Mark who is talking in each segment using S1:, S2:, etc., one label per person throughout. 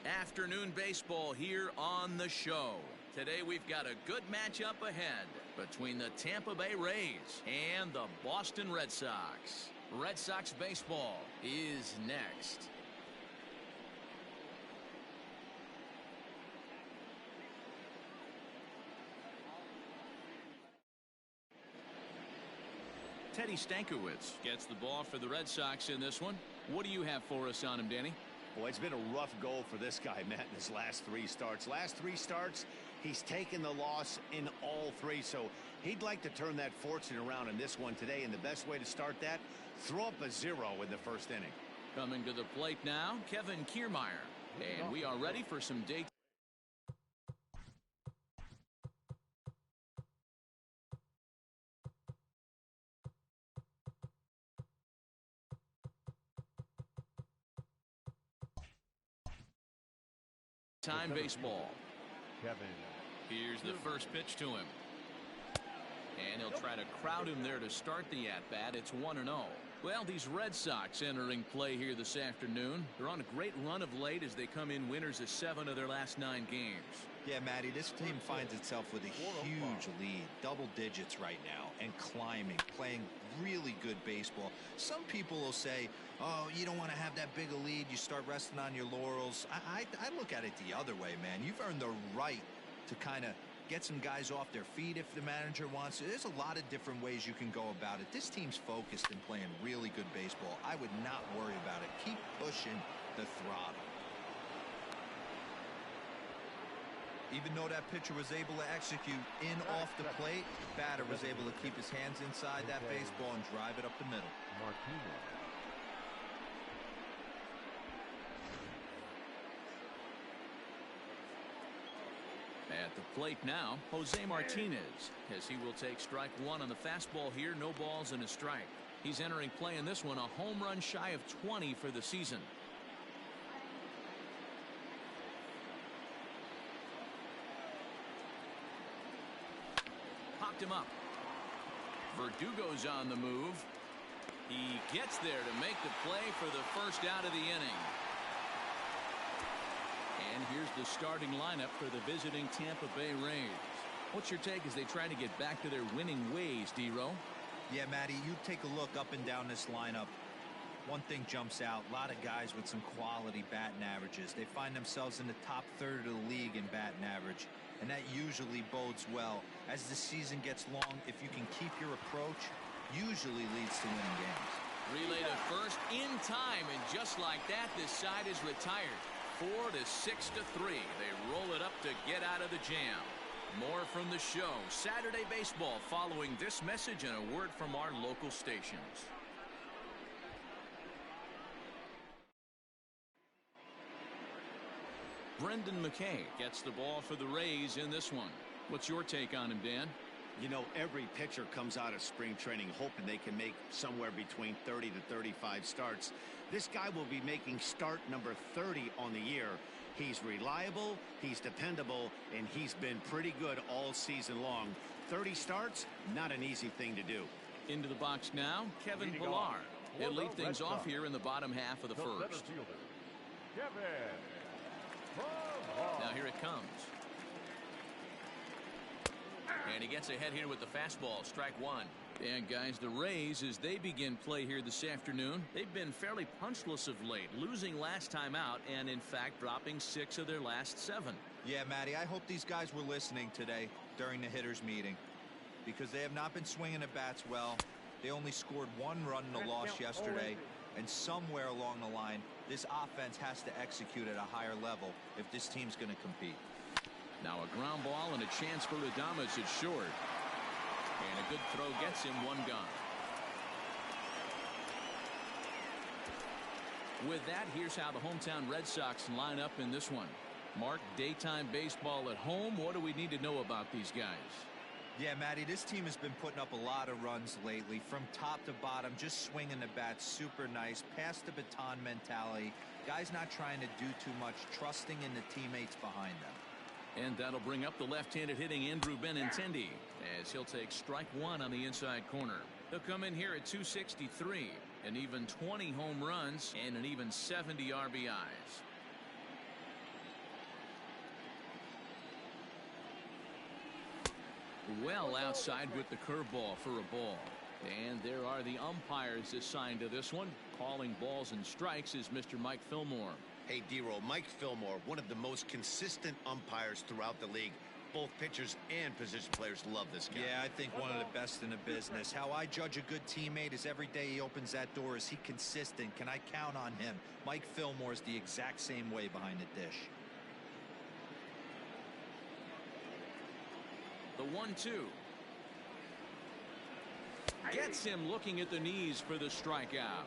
S1: Afternoon baseball here on the show. Today we've got a good matchup ahead between the Tampa Bay Rays and the Boston Red Sox. Red Sox baseball is next. Teddy Stankiewicz gets the ball for the Red Sox in this one. What do you have for us on him, Danny?
S2: Boy, it's been a rough go for this guy, Matt, in his last three starts. He's taken the loss in all three, so he'd like to turn that fortune around in this one today, and the best way to start that, throw up a 0 in the first inning.
S1: Coming to the plate now, Kevin Kiermaier. And we are ready for some day. Time baseball. Here's the first pitch to him. And he'll try to crowd him there to start the at-bat. It's 1-0. Well, these Red Sox entering play here this afternoon. They're on a great run of late as they come in winners of 7 of their last 9 games.
S3: Yeah, Matty, this team finds itself with a huge lead, double digits right now, and climbing, playing really good baseball. Some people will say, oh, you don't want to have that big a lead, you start resting on your laurels. I look at it the other way, man. You've earned the right to kind of get some guys off their feet if the manager wants to. There's a lot of different ways you can go about it. This team's focused and playing really good baseball. I would not worry about it. Keep pushing the throttle. Even though that pitcher was able to execute in off the plate, batter was able to keep his hands inside that baseball and drive it up the middle.
S1: At the plate now, Jose Martinez, as he will take strike 1 on the fastball here. No balls and a strike. He's entering play in this one, a home run shy of 20 for the season. Popped him up. Verdugo's on the move. He gets there to make the play for the first out of the inning. And here's the starting lineup for the visiting Tampa Bay Rays. What's your take as they try to get back to their winning ways, D-Row?
S3: Yeah, Matty, you take a look up and down this lineup. One thing jumps out, a lot of guys with some quality batting averages. They find themselves in the top third of the league in batting average, and that usually bodes well. As the season gets long, if you can keep your approach, usually leads to winning games.
S1: Relay to first in time, and just like that, this side is retired. 4 to 6 to 3. They roll it up to get out of the jam. More from the show. Saturday baseball following this message and a word from our local stations. Brendan McKay gets the ball for the Rays in this one. What's your take on him, Dan?
S2: You know, every pitcher comes out of spring training hoping they can make somewhere between 30 to 35 starts. This guy will be making start number 30 on the year. He's reliable, he's dependable, and he's been pretty good all season long. 30 starts, not an easy thing to do.
S1: Into the box now, Kevin Pillar. He'll lead things off here in the bottom half of the first. Now here it comes. And he gets ahead here with the fastball, strike 1. And guys, the Rays, as they begin play here this afternoon, they've been fairly punchless of late, losing last time out and in fact dropping 6 of their last 7.
S3: Yeah, Matty, I hope these guys were listening today during the hitters meeting, because they have not been swinging the bats well. They only scored 1 run in the loss yesterday, and somewhere along the line this offense has to execute at a higher level if this team's going to compete.
S1: Now a ground ball and a chance for Adames at short. And a good throw gets him 1 gone. With that, here's how the hometown Red Sox line up in this one. Mark, daytime baseball at home. What do we need to know about these guys?
S3: Yeah, Matty, this team has been putting up a lot of runs lately. From top to bottom, just swinging the bat super nice. Pass the baton mentality. Guys not trying to do too much, trusting in the teammates behind them.
S1: And that'll bring up the left-handed hitting Andrew Benintendi as he'll take strike 1 on the inside corner. He'll come in here at 263, an even 20 home runs and an even 70 RBIs. Well outside with the curveball for a ball. And there are the umpires assigned to this one. Calling balls and strikes is Mr. Mike Fillmore.
S2: Hey, D-Roll, Mike Fillmore, one of the most consistent umpires throughout the league. Both pitchers and position players love this guy.
S3: Yeah, I think one of the best in the business. How I judge a good teammate is every day he opens that door. Is he consistent? Can I count on him? Mike Fillmore is the exact same way behind the dish.
S1: The 1-2. Gets him looking at the knees for the strikeout.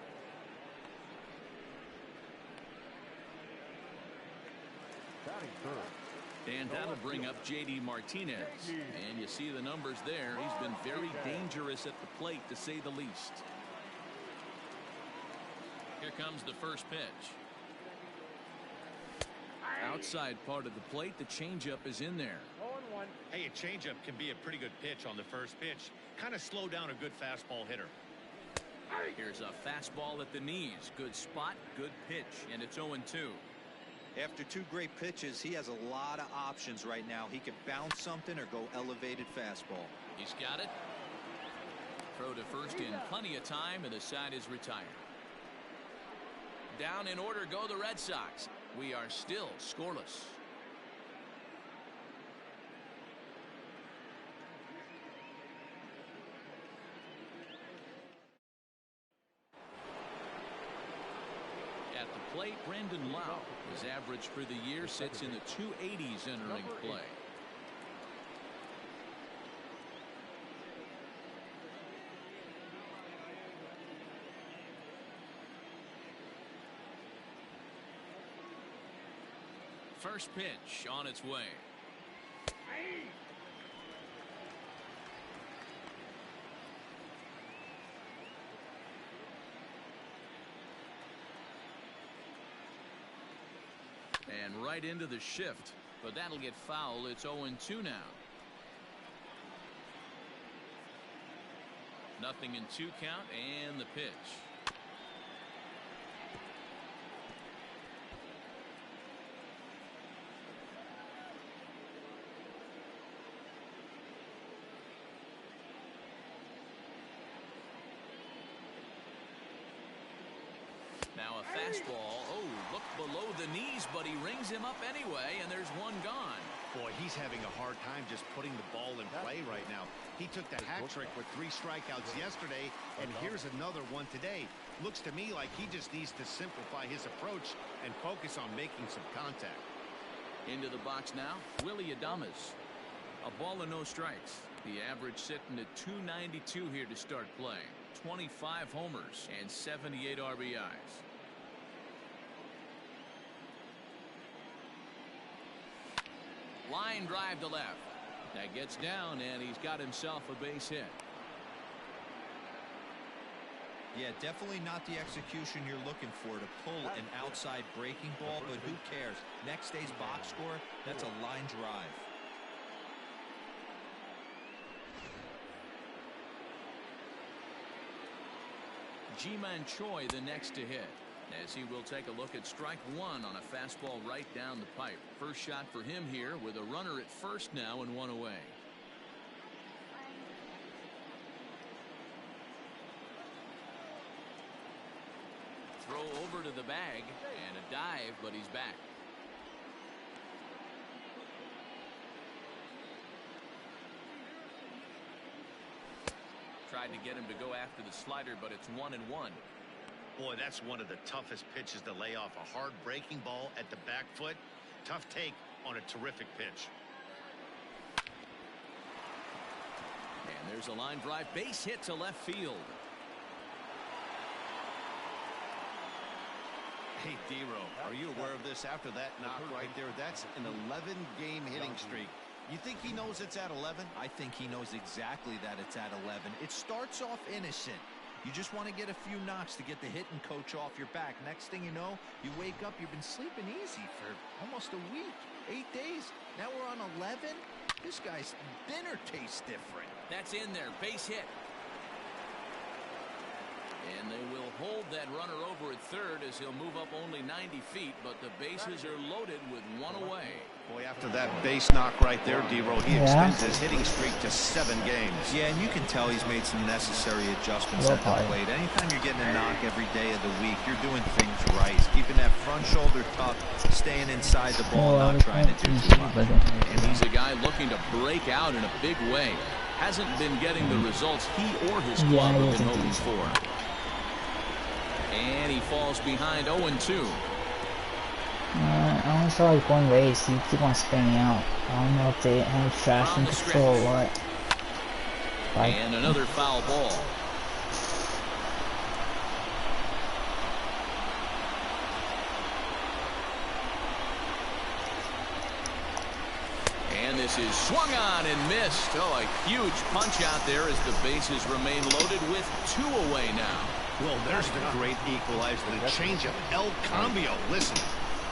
S1: And that'll bring up J.D. Martinez. And you see the numbers there. He's been very dangerous at the plate, to say the least. Here comes the first pitch. Outside part of the plate, the changeup is in there.
S2: Hey, a changeup can be a pretty good pitch on the first pitch. Kind of slow down a good fastball hitter.
S1: Here's a fastball at the knees. Good spot, good pitch, and it's 0-2.
S3: After two great pitches, he has a lot of options right now. He could bounce something or go elevated fastball.
S1: He's got it. Throw to first in plenty of time, and the side is retired. Down in order go the Red Sox. We are still scoreless. At the plate, Brandon Lau. His average for the year sits in the 280s entering play. First pitch on its way. And right into the shift, but that'll get foul. It's 0-2 now. Nothing in 2 count, and the pitch. Now a fastball. Oh, look below the knees, but he rings him up anyway, and there's one gone.
S2: Boy, he's having a hard time just putting the ball in play right now. He took the hat trick with 3 strikeouts yesterday, and here's another one today. Looks to me like he just needs to simplify his approach and focus on making some contact.
S1: Into the box now, Willie Adames. A ball and no strikes. The average sitting at 292 here to start play. 25 homers and 78 RBIs. Line drive to left. That gets down, and he's got himself a base hit.
S3: Yeah, definitely not the execution you're looking for to pull an outside breaking ball, but who cares? Next day's box score, that's a line drive.
S1: Ji-Man Choi the next to hit, as he will take a look at strike 1 on a fastball right down the pipe. First shot for him here with a runner at first now and 1 away. Throw over to the bag and a dive, but he's back. Tried to get him to go after the slider, but it's 1-1.
S2: Boy, that's one of the toughest pitches to lay off. A hard breaking ball at the back foot. Tough take on a terrific pitch.
S1: And there's a line drive base hit to left field.
S2: Hey, D-Row, are you aware of this? After that knock right there, that's an 11-game hitting streak. You think he knows it's at 11?
S3: I think he knows exactly that it's at 11. It starts off innocent. You just want to get a few knocks to get the hitting coach off your back. Next thing you know, you wake up, you've been sleeping easy for almost a week, 8 days. Now we're on 11. This guy's dinner tastes different.
S1: That's in there, base hit. And they will hold that runner over at third as he'll move up only 90 feet, but the bases are loaded with one away.
S2: Boy, after that base knock right there, D-Row, he extends his hitting streak to 7 games.
S3: Yeah, and you can tell he's made some necessary adjustments at the plate. Anytime you're getting a knock every day of the week, you're doing things right. Keeping that front shoulder tucked, staying inside the ball, not trying to do too much.
S1: And he's a guy looking to break out in a big way. Hasn't been getting the results he or his club have been hoping for. And he falls behind 0-2.
S4: I only saw like one race. He keep on spinning out. I don't know if they have traction control or what.
S1: And another foul ball. And this is swung on and missed. Oh, a huge punch out there as the bases remain loaded with 2 away now.
S2: Well, there's the great equalizer, the changeup, El Cambio. Listen,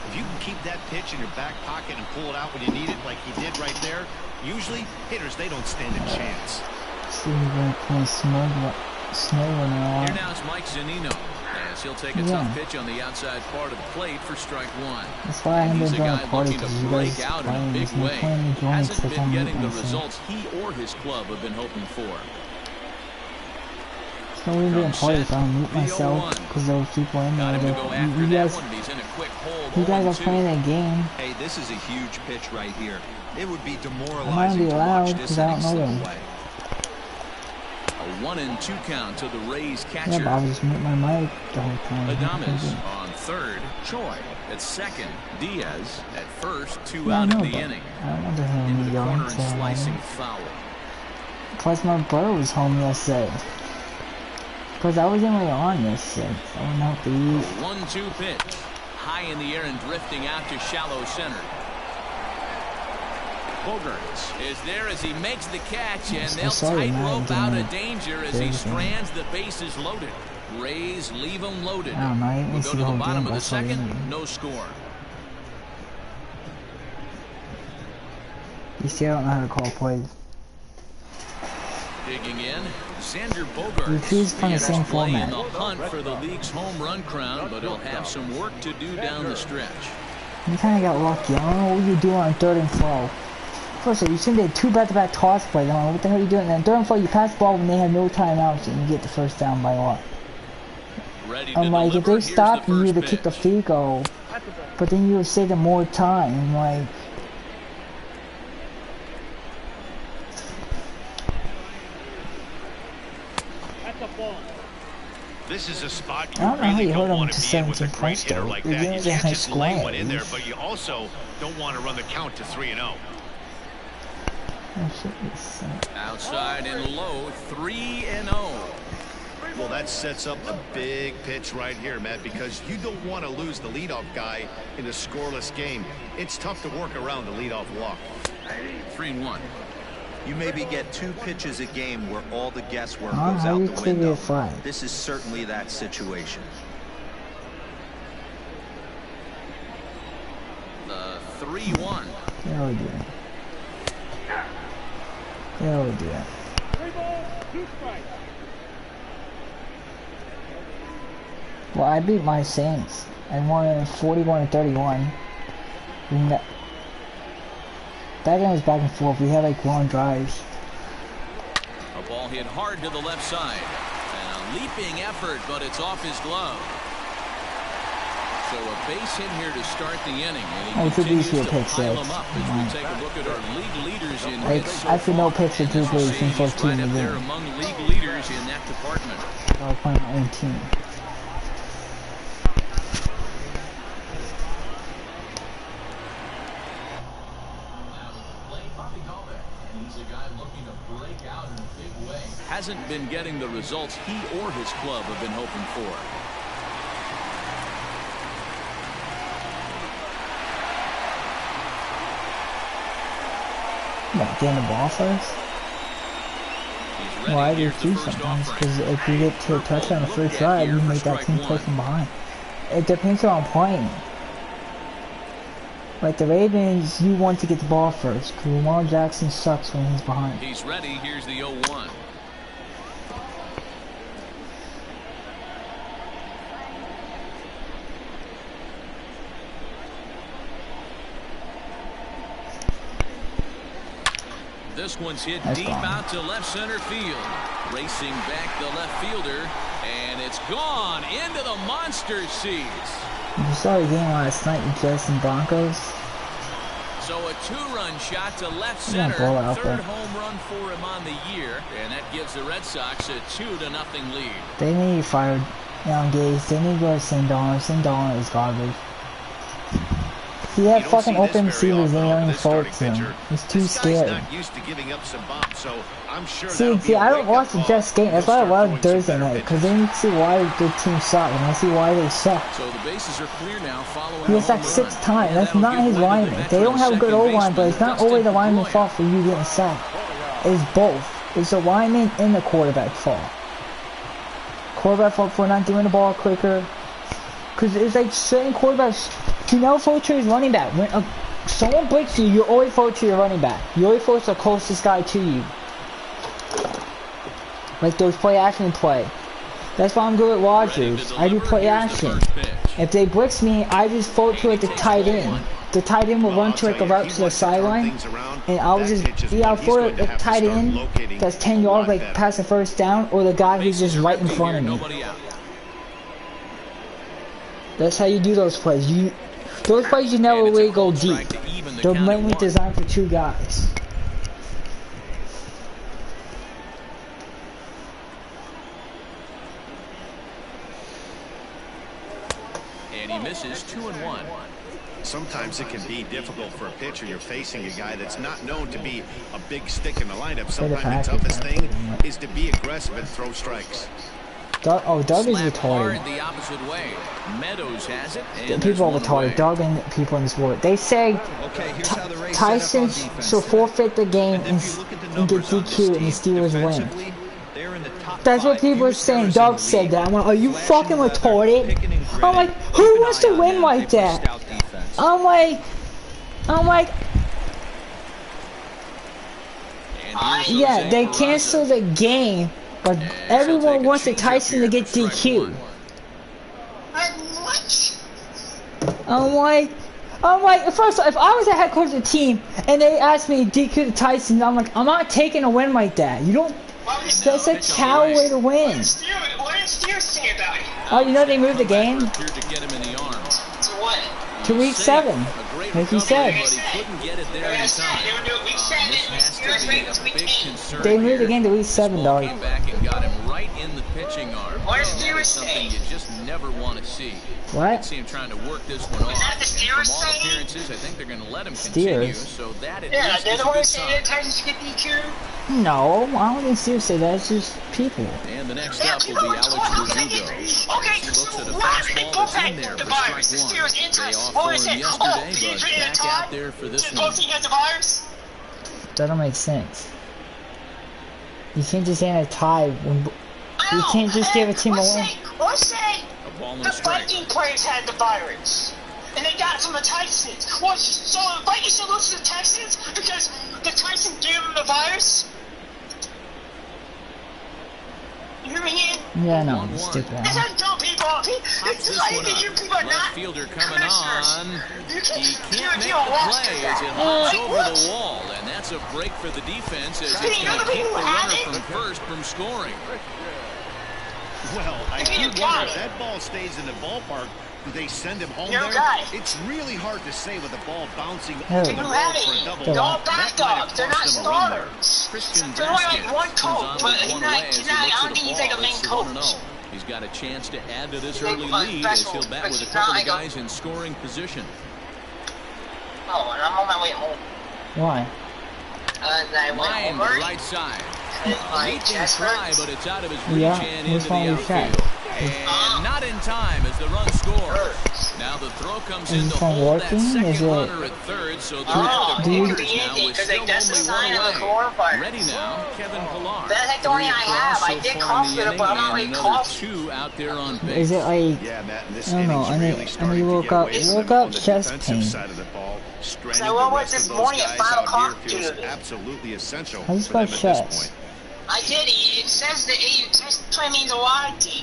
S2: if you can keep that pitch in your back pocket and pull it out when you need it like he did right there, usually hitters, they don't stand a chance.
S4: See, we're playing Snow now.
S1: Here now is Mike Zunino, as he'll take a tough pitch on the outside part of the plate for strike 1.
S4: That's why I haven't been doing a party, because you guys
S1: out in a big way. Hasn't been getting the results he or his club have been hoping for.
S4: So we've been party, so I don't mute myself because those people in there. You guys are playing that game.
S3: Hey, this is a huge pitch right here. It would be demoralizing to watch this inning slip away.
S1: A 1-2 count to the Rays catcher.
S4: Yeah, but I just mute my mic the whole time.
S1: Adames on third, Choi at second, Diaz at first, 2 out of the inning.
S4: I don't want to hear
S1: Into
S4: me
S1: the
S4: yelling.
S1: corner and slicing foul.
S4: Plus my brother was home yesterday. Because I wasn't really on this shit. I went out to eat.
S1: 1-2 pitch. High in the air and drifting out to shallow center. Bogarts is there as he makes the catch, and they'll tightrope out of danger as he strands the bases loaded. Rays leave them loaded. We'll go to the bottom of the second. No score.
S4: You see, I don't know how to call plays.
S1: Digging in, Xander Bogaerts.
S4: He's playing the same format.
S1: In the hunt for the league's home run crown, but he'll have some work to do down the stretch.
S4: You kind of got lucky. I don't know what you're doing on 3rd and 12. First of all, you shouldn't have 2 back-to-back toss plays. I don't know what the hell are you doing. And then 3rd and 12, you pass the ball when they have no timeouts, and you get the first down by what? I'm like, if they stop you, you would kick the field goal, but then you would say them more time. I'm like.
S2: This is a spot you really don't want to be in with a great hitter like that. You can't just lay one in there, but you also don't want to run the count to 3-0.
S1: Outside and low, 3-0.
S2: Well, that sets up a big pitch right here, Matt, because you don't want to lose the leadoff guy in a scoreless game. It's tough to work around the leadoff walk.
S1: 3-1.
S3: You maybe get 2 pitches a game where all the guesswork goes out the window. This is certainly that situation.
S1: The 3-1.
S4: Yeah, we do. Yeah, we do.
S5: 3 balls, 2 strikes.
S4: Well, I beat my Saints. I won 41-31. That game was back and forth. We had like long drives.
S1: A ball hit hard to the left side. And a leaping effort, but it's off his glove. So a base hit here to start the inning. And he continues to pile them up as we take a look at our league leaders in hits so
S4: far. No pitch for Drew Brees since 14
S1: right up there among league leaders in that department.
S4: I was playing my own team.
S1: Hasn't been getting the results he or his club have been hoping for.
S4: What, getting the ball first? Well, I do too sometimes, because if you get to a touchdown the first drive, you make that team play from behind. It depends on playing. Like the Ravens, you want to get the ball first, because Lamar Jackson sucks when he's behind.
S1: He's ready, here's the 0-1. this one's hit
S4: That's
S1: deep
S4: gone.
S1: out to left center field. Racing back the left fielder, and it's gone into the monster seats.
S4: You saw the game last night, the Jets and Broncos.
S1: So a 2-run shot to left
S4: He's gonna
S1: center,
S4: blow it out
S1: third
S4: there.
S1: home run for him on the year, and that gives the Red Sox a 2-0 lead.
S4: They need to fire Young Gates. They need to go to St. Donald. St. Donald is garbage. He had fucking open receivers and they don't even throw it to him. He's too scared.
S2: Not used to giving up some bombs, so I'm sure
S4: See, I don't watch the Jets game. That's why I love Thursday night, because then you see why the team suck, and I see why they suck.
S1: So the bases are clear now following
S4: He was like 6 times. That's not his lineman. They don't have a good O-line, but it's not always the lineman's fault for you getting sacked. It's both. It's the lineman and the quarterback fault. Quarterback fault for not giving the ball quicker. Because it's like certain quarterbacks, you never throw to his running back. When someone breaks you always throw to your running back. You always throw to the closest guy to you. Like those play action play. That's why I'm good at Rodgers. I do play action. If they blitz me, I just throw it to like the tight end. The tight end will run to like a route to the sideline, and I'll just I'll throw it at tight end that's 10 yards, like past the first down, or the guy who's just right in front of me. That's how you do those plays. Those plays you never really go deep. They're mainly designed for 2 guys.
S1: And he misses 2-1.
S2: Sometimes it can be difficult for a pitcher. You're facing a guy that's not known to be a big stick in the lineup. Sometimes the toughest thing is to be aggressive and throw strikes.
S4: Doug is
S1: Slap hard
S4: retarded.
S1: the opposite way. Meadows has it. And
S4: People are
S1: there's
S4: retarded.
S1: one
S4: Doug and people in this world. They say Tyson should forfeit the game and get DQ and the Steelers win. That's what people are saying. Doug said that. I'm like, are you fucking retarded? I'm like, who wants to win like that? I'm like, yeah, they cancel the game, but everyone wants the Tyson to get DQ. I'm like, first of all, if I was a head coach of the team and they asked me to DQ the Tyson, I'm like, I'm not taking a win like that. You don't. That's a coward way to win.
S6: What did Steers say about it?
S4: Oh, you know they moved the game
S1: to get him in the arm.
S6: To what?
S4: to week 7, like you said.
S1: But he couldn't get it there in time.
S6: They were doing week 7, Steers waiting to week 8.
S4: They moved the game to week 7, dog.
S1: Came back and got him right in the pitching arm.
S6: What does
S1: And that
S6: Steers
S1: is something
S6: say?
S1: you just never want to see.
S4: What?
S1: See him trying to work this one off.
S6: that the Steers
S1: From all
S6: saying?
S1: appearances, I think they're going to let him continue.
S4: Steers?
S1: So that at
S6: Yeah,
S1: least
S6: they're
S1: is
S6: the
S1: a
S6: ones
S1: good
S6: saying that
S1: sign.
S6: Titans should get DQ.
S4: No, I don't think Steve said that. It's just people.
S1: And the next
S6: Yeah,
S1: up will
S6: people
S1: be
S6: are
S1: Alex
S6: talking.
S1: Verdugo.
S6: Okay,
S1: He looks at a
S6: what?
S1: fastball
S6: Both
S1: that's in
S6: had
S1: there
S6: the
S1: for
S6: virus.
S1: strike
S6: The Steers
S1: one.
S6: interest.
S1: Day off
S6: What
S1: for
S6: was
S1: him
S6: it?
S1: yesterday,
S6: Peter
S1: but
S6: and
S1: back
S6: Todd?
S1: out there for this
S6: Did
S1: one.
S6: both of you get the virus?
S4: That don't make sense. You can't just end a tie when you can't just give a team a win.
S6: Let's say
S1: A ball and
S6: the
S1: a strike.
S6: Viking players had the virus, and they got it from the Texans. Well, so the Vikings should lose to the Texans because the Texans gave them the virus? You hear me, Ian?
S4: Yeah, no,
S1: 1-1.
S4: stupid.
S6: That's how dumb people are.
S1: Pops this
S6: I
S1: one
S6: think you
S1: up.
S6: people are
S1: Left
S6: not
S1: fielder coming
S6: commissioners.
S1: on.
S6: You
S1: He can't make
S6: you
S1: the
S6: lost
S1: play
S6: that.
S1: as it hops
S6: Like,
S1: over
S6: what?
S1: the wall, and that's a break for the defense as
S6: Hey,
S1: it's
S6: you
S1: going
S6: know
S1: to
S6: the
S1: keep
S6: people
S1: the
S6: who have
S1: runner
S6: it?
S1: from first from scoring.
S2: Well, I
S6: Hey,
S2: do
S6: you
S2: wonder
S6: got
S2: if
S6: it.
S2: that ball stays in the ballpark. Do they send him home
S6: You
S2: there?
S6: got it.
S2: It's really hard to say with the ball bouncing
S4: Hey.
S2: over the
S6: People
S2: wall
S6: have
S2: for a
S6: it.
S2: double.
S6: They're all
S2: That might have
S6: backups. They're not
S2: cost them a run there.
S6: starters.
S1: Christian
S6: They're only like
S1: Vasquez
S6: one
S1: comes
S6: coach,
S1: on
S6: but
S1: with
S6: he's
S1: one
S6: not,
S1: away as
S6: he's
S1: he
S6: not,
S1: looks
S6: I
S1: at
S6: don't think
S1: the
S6: he's like a
S1: ball.
S6: main
S1: It's
S6: coach.
S1: 1-0. He's got a chance to add to this
S6: He's
S1: early
S6: like
S1: lead as
S6: special,
S1: he'll bat
S6: but
S1: with a
S6: he's
S1: couple
S6: not
S1: of
S6: like a-
S1: guys in scoring position.
S6: Oh, and I'm on my way home.
S4: Why?
S6: And I went
S1: Line
S6: home
S1: to
S6: early.
S1: right side.
S6: And my
S1: Leaping
S6: chest
S1: fly,
S6: hurts.
S1: but it's out of his reach
S4: Yeah,
S1: and
S4: what's
S1: into
S4: wrong
S1: the
S4: with that?
S1: outfield. And not in time as the run scores. Now the throw comes in
S4: Is
S1: to
S4: this one
S1: hold that
S4: working?
S1: second
S4: Is it-
S1: runner at third, so they're
S6: Oh,
S1: at the
S4: do you-
S1: corners
S6: it could be
S1: now
S6: anything,
S1: with
S6: 'cause,
S1: still
S6: like, that's the
S1: only
S6: sign
S1: one
S6: of a
S1: away.
S6: coronavirus.
S1: Ready now, Kevin Pillar.
S6: That's like the only
S1: 3
S6: I have.
S1: across
S6: I
S1: so
S6: did
S1: far in
S6: cough
S1: the
S6: it, but I'm not
S1: inning,
S6: really
S1: and another
S6: coughing.
S1: 2 out there on base.
S4: Is it like,
S2: Yeah, Matt, and this
S4: I don't know,
S2: inning's
S4: I
S2: really
S4: mean,
S2: starting to
S4: woke
S2: get
S4: up-
S2: away from
S4: woke
S2: them
S4: up
S2: on the
S4: chest
S2: defensive
S4: pain.
S2: side of the ball. Stranding
S6: So what
S2: the
S6: was
S2: rest
S6: this
S2: of those
S6: morning at
S2: guys
S6: 5
S2: out
S6: o'clock
S2: here feels
S6: dude?
S2: absolutely essential
S4: How do you
S2: for them
S4: spell
S2: at this
S4: chest?
S2: point.
S6: I did. It says that chest pain means a lot to you.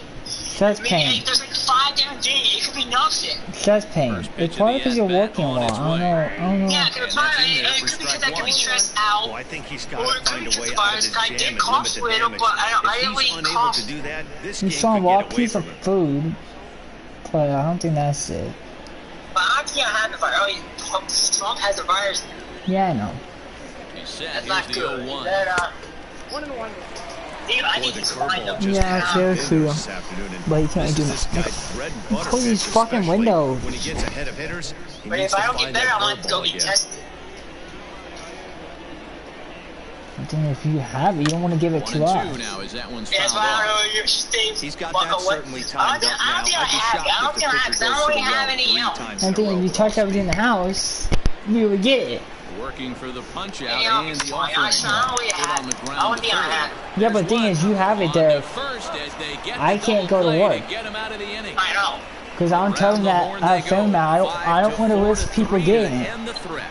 S4: chest
S6: I mean,
S4: pain?
S6: there's like 5 different days. It could be nothing.
S4: Chest pain. It's probably because you're working a lot. I don't know.
S6: Yeah, it could be because I could be stressed out.
S2: Well, I think he's
S6: Or
S2: got
S6: it
S2: to
S6: could be
S2: find a
S6: because
S2: way
S6: the
S2: out of
S6: virus.
S2: this
S6: I
S2: jam
S6: did
S2: and
S6: cough
S2: limit
S6: a
S2: the
S6: little,
S2: damage.
S6: but I
S2: If
S6: didn't
S2: he's
S6: really
S2: unable
S6: cough.
S2: to do that, this
S4: You
S2: game
S4: saw
S2: could
S4: raw
S2: get away
S4: piece
S2: from
S4: of
S2: him.
S4: food, but I don't think that's it.
S6: But I don't think I have the virus. I mean, Trump has the virus.
S4: Yeah, I know.
S1: He's set.
S6: That's
S1: Here's
S6: not
S1: the
S6: good.
S1: 0-1.
S6: That,
S5: 1-1.
S6: I
S2: Boy,
S6: think
S2: the
S6: he's fine though.
S2: curveball just
S4: Yeah,
S2: happened
S4: seriously,
S2: in
S4: though.
S2: this afternoon, and
S4: But he can't
S2: this
S4: do
S2: is this
S4: nothing.
S2: guy's bread and butter
S4: Close these
S2: pitch,
S4: fucking
S2: especially
S4: windows.
S2: when he gets ahead of hitters. He
S6: But
S2: needs
S6: if
S2: to
S6: I don't get
S2: find
S6: better,
S2: that
S6: I'm going to go
S2: curveball
S6: get
S2: again.
S6: tested.
S4: I think if you have it, you don't want to give it to
S1: 1-2
S4: us.
S1: now as that one's
S6: Yeah, that's
S1: fouled
S6: why I
S1: off.
S6: don't know your things.
S3: He's got that certainly timed up now.
S6: I don't think I
S3: I'd be
S6: have it. I don't
S3: shocked if
S6: think I have
S3: the
S6: it. I
S3: pitcher
S6: don't
S3: goes
S6: really
S3: so
S6: have
S3: well
S6: any
S3: 3
S6: else.
S3: times
S4: I
S3: in a
S4: think
S3: row
S4: if you
S3: with
S4: touch
S3: Austin.
S4: everything in the house, you would get it.
S1: Working for the punch out
S6: Yeah,
S1: and the
S6: I
S1: offering.
S6: don't really
S1: Hit
S6: have
S1: on the
S6: it. I
S1: ground
S6: don't
S1: to
S6: think I
S1: third.
S6: have it.
S4: Yeah, but the thing is, you have it
S1: On
S4: there.
S1: to first as they get
S4: I
S1: the
S4: can't
S1: double
S4: go to
S1: play
S4: work.
S1: get him out of the inning.
S6: I know.
S4: Because I'm telling that I film that I don't want to risk people getting it.
S1: And the threat.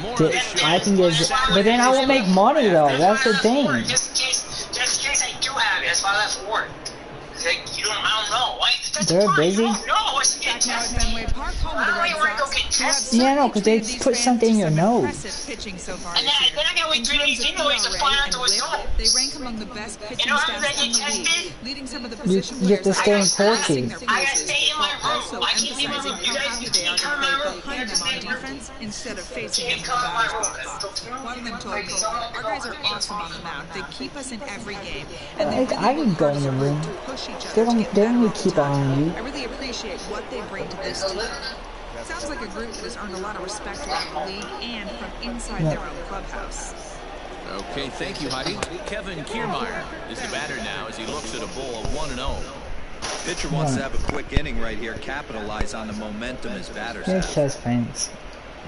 S1: More
S4: To-
S1: of the shot.
S4: I can get, but then I won't make money though. That's the thing.
S6: Just in case I do have it, that's why that's for it. Like, I don't know. Like, that's
S4: They're
S6: fine.
S4: busy?
S6: No, it's get
S7: Back now at
S6: tested.
S7: Fenway Park, home of the
S6: I
S7: Red
S6: don't even want to go
S7: Sox,
S6: get
S7: who have
S6: tested.
S4: Yeah, no, 'cause they
S7: certainly
S4: put
S7: treated
S4: something in
S7: these
S4: your
S7: fans to
S4: nose.
S7: some impressive pitching so far
S6: And
S7: this year.
S6: then I gotta wait
S7: In
S6: 3
S7: terms
S6: days
S7: of
S6: anyways to
S7: ERA
S6: find out
S7: and
S6: the
S7: whip,
S6: result.
S7: they rank among the best pitching
S6: how
S7: staffs
S6: they
S7: in
S6: get
S7: the league,
S6: tested?
S7: leading some of the
S4: You
S7: position
S4: get
S7: players
S4: to stay in
S7: by passing
S4: Portuguese.
S7: their
S6: I gotta
S7: coaches,
S6: stay in my
S7: while
S6: room.
S7: also
S6: I can't leave my
S7: emphasizing
S6: room. You
S7: how
S6: guys
S7: happy
S6: you
S7: they are
S6: can't
S7: to
S6: come in
S7: play
S6: my room.
S7: behind them on defense instead of facing them in the
S6: Come in my
S7: batter's
S6: room.
S7: box. One of them told me, "Our guys are awesome on the mound. They keep us in every game, and they really
S4: I can
S7: work
S4: go
S7: hard
S4: in
S7: as
S4: the
S7: a
S4: room.
S7: group to push each
S4: They
S7: other to
S4: don't-
S7: get
S4: they don't
S7: better
S4: need
S7: all
S4: to
S7: the
S4: keep on
S7: time.
S4: you.
S7: I really appreciate what they bring to this team." Sounds like a group that has earned a lot of respect around the league and from inside their own clubhouse.
S1: Okay, thank you, Heidi. Kevin Kiermaier is the batter now as he looks at a bowl of 1-0.
S3: Pitcher wants to have a quick inning right here, capitalize on the momentum his batters
S4: There's
S3: have.
S4: chest pains.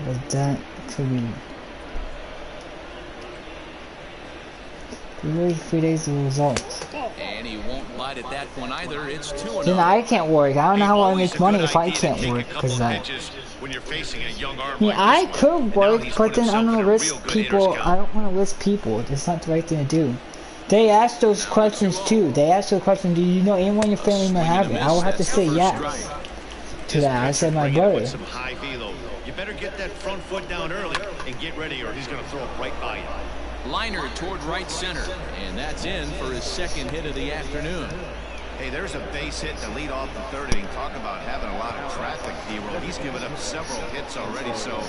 S4: But that could be. 3 days of results.
S1: And he won't bite at that one either. It's 2-0.
S4: Then I can't work. I don't know how I
S2: Always
S4: make
S2: a
S4: money
S2: good
S4: if I
S2: idea to
S4: can't
S2: take a
S4: work.
S2: couple
S4: Because I
S2: pitches when you're facing a young arm
S4: mean,
S2: like
S4: I
S2: this one.
S4: could
S2: And now
S4: work,
S2: he's
S4: but
S2: put
S4: then I
S2: himself
S4: don't
S2: in a
S4: risk
S2: real good
S4: people.
S2: hitter's count.
S4: I don't want to risk people. It's not the right thing to do. They asked those questions too. They asked the question, do you know anyone in your family might have it? I would have to say yes to that. I said my
S2: Bring it up
S4: brother.
S2: with some high velo. You better get that front foot down early and get ready, or he's going to throw it right by you.
S1: Liner toward right center. And that's in for his second hit of the afternoon.
S2: Hey, there's a base hit to lead off the third inning. Talk about having a lot of traffic, D-Roll. He's given up several hits already, so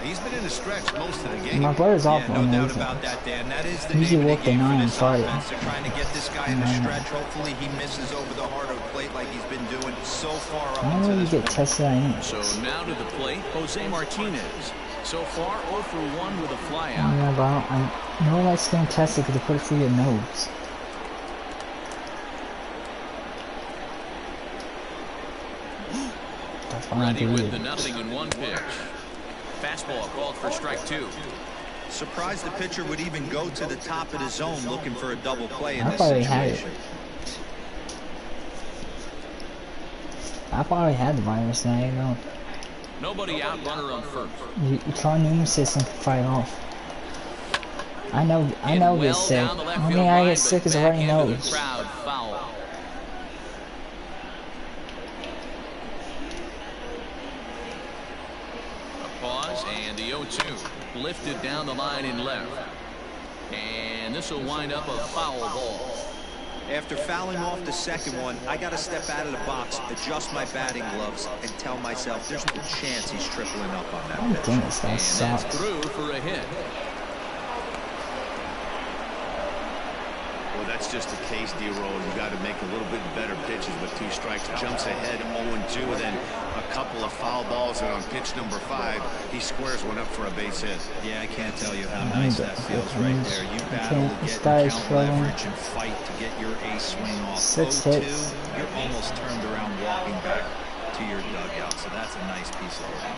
S2: he's been in the stretch most of the game.
S4: My brother's
S3: Yeah,
S4: awful
S3: no
S4: on
S3: doubt
S4: everything.
S3: about that, Dan. That is the
S4: Usually
S3: name of
S4: work
S3: the
S4: the
S3: game for
S4: 9
S3: this
S4: Friday.
S3: offense. They're trying to get this guy in the stretch. Hopefully he misses over the heart of the plate like he's been doing so far up
S4: I don't
S3: until
S4: really
S3: this
S4: get
S3: point.
S4: tested on it.
S1: So now to the plate, Jose Martinez. So far, 0 for 1 with a
S4: I
S1: flyout.
S4: don't know about. I don't like getting tested because they put it through your nose. That's why I
S1: Ready
S4: do
S1: with the
S4: it.
S1: 0-1 pitch. Fastball called for strike 2.
S3: Surprised the pitcher would even go to the top of the zone looking for a double play in
S4: I
S3: this
S4: thought he had it.
S3: situation.
S4: I thought I had the virus now, you know.
S1: Nobody out, runner on first.
S4: Your immune system can fight off. I know
S1: Well
S4: get sick.
S1: down the left
S4: I
S1: field
S4: mean, I
S1: line,
S4: get sick
S1: but
S4: as a
S1: back
S4: runny
S1: into the
S4: nose.
S1: crowd, foul. A pause and the 0-2 lifted down the line in left, and this will wind up a foul ball.
S3: After fouling off the second one, I got to step out of the box, adjust my batting gloves, and tell myself there's no chance he's tripling up on that
S4: Oh,
S3: pitch.
S4: dang, this guy
S1: And
S4: sucks.
S1: that's through for a hit.
S2: Well, that's just the case, D-Roll. You got to make a little bit better pitches with 2 strikes. Jumps ahead 0-2, and then a couple of foul balls, and on pitch number 5, he squares one up for a base hit.
S3: Yeah, I can't tell you how nice that feels right there. You battle to
S4: This
S3: get
S4: guy
S3: your
S4: is
S3: count
S4: struggling.
S3: leverage and fight to get your ace swing off.
S4: 6
S3: 0-2,
S4: hits.
S3: you're almost turned around walking back to your dugout, so that's a nice piece of hitting.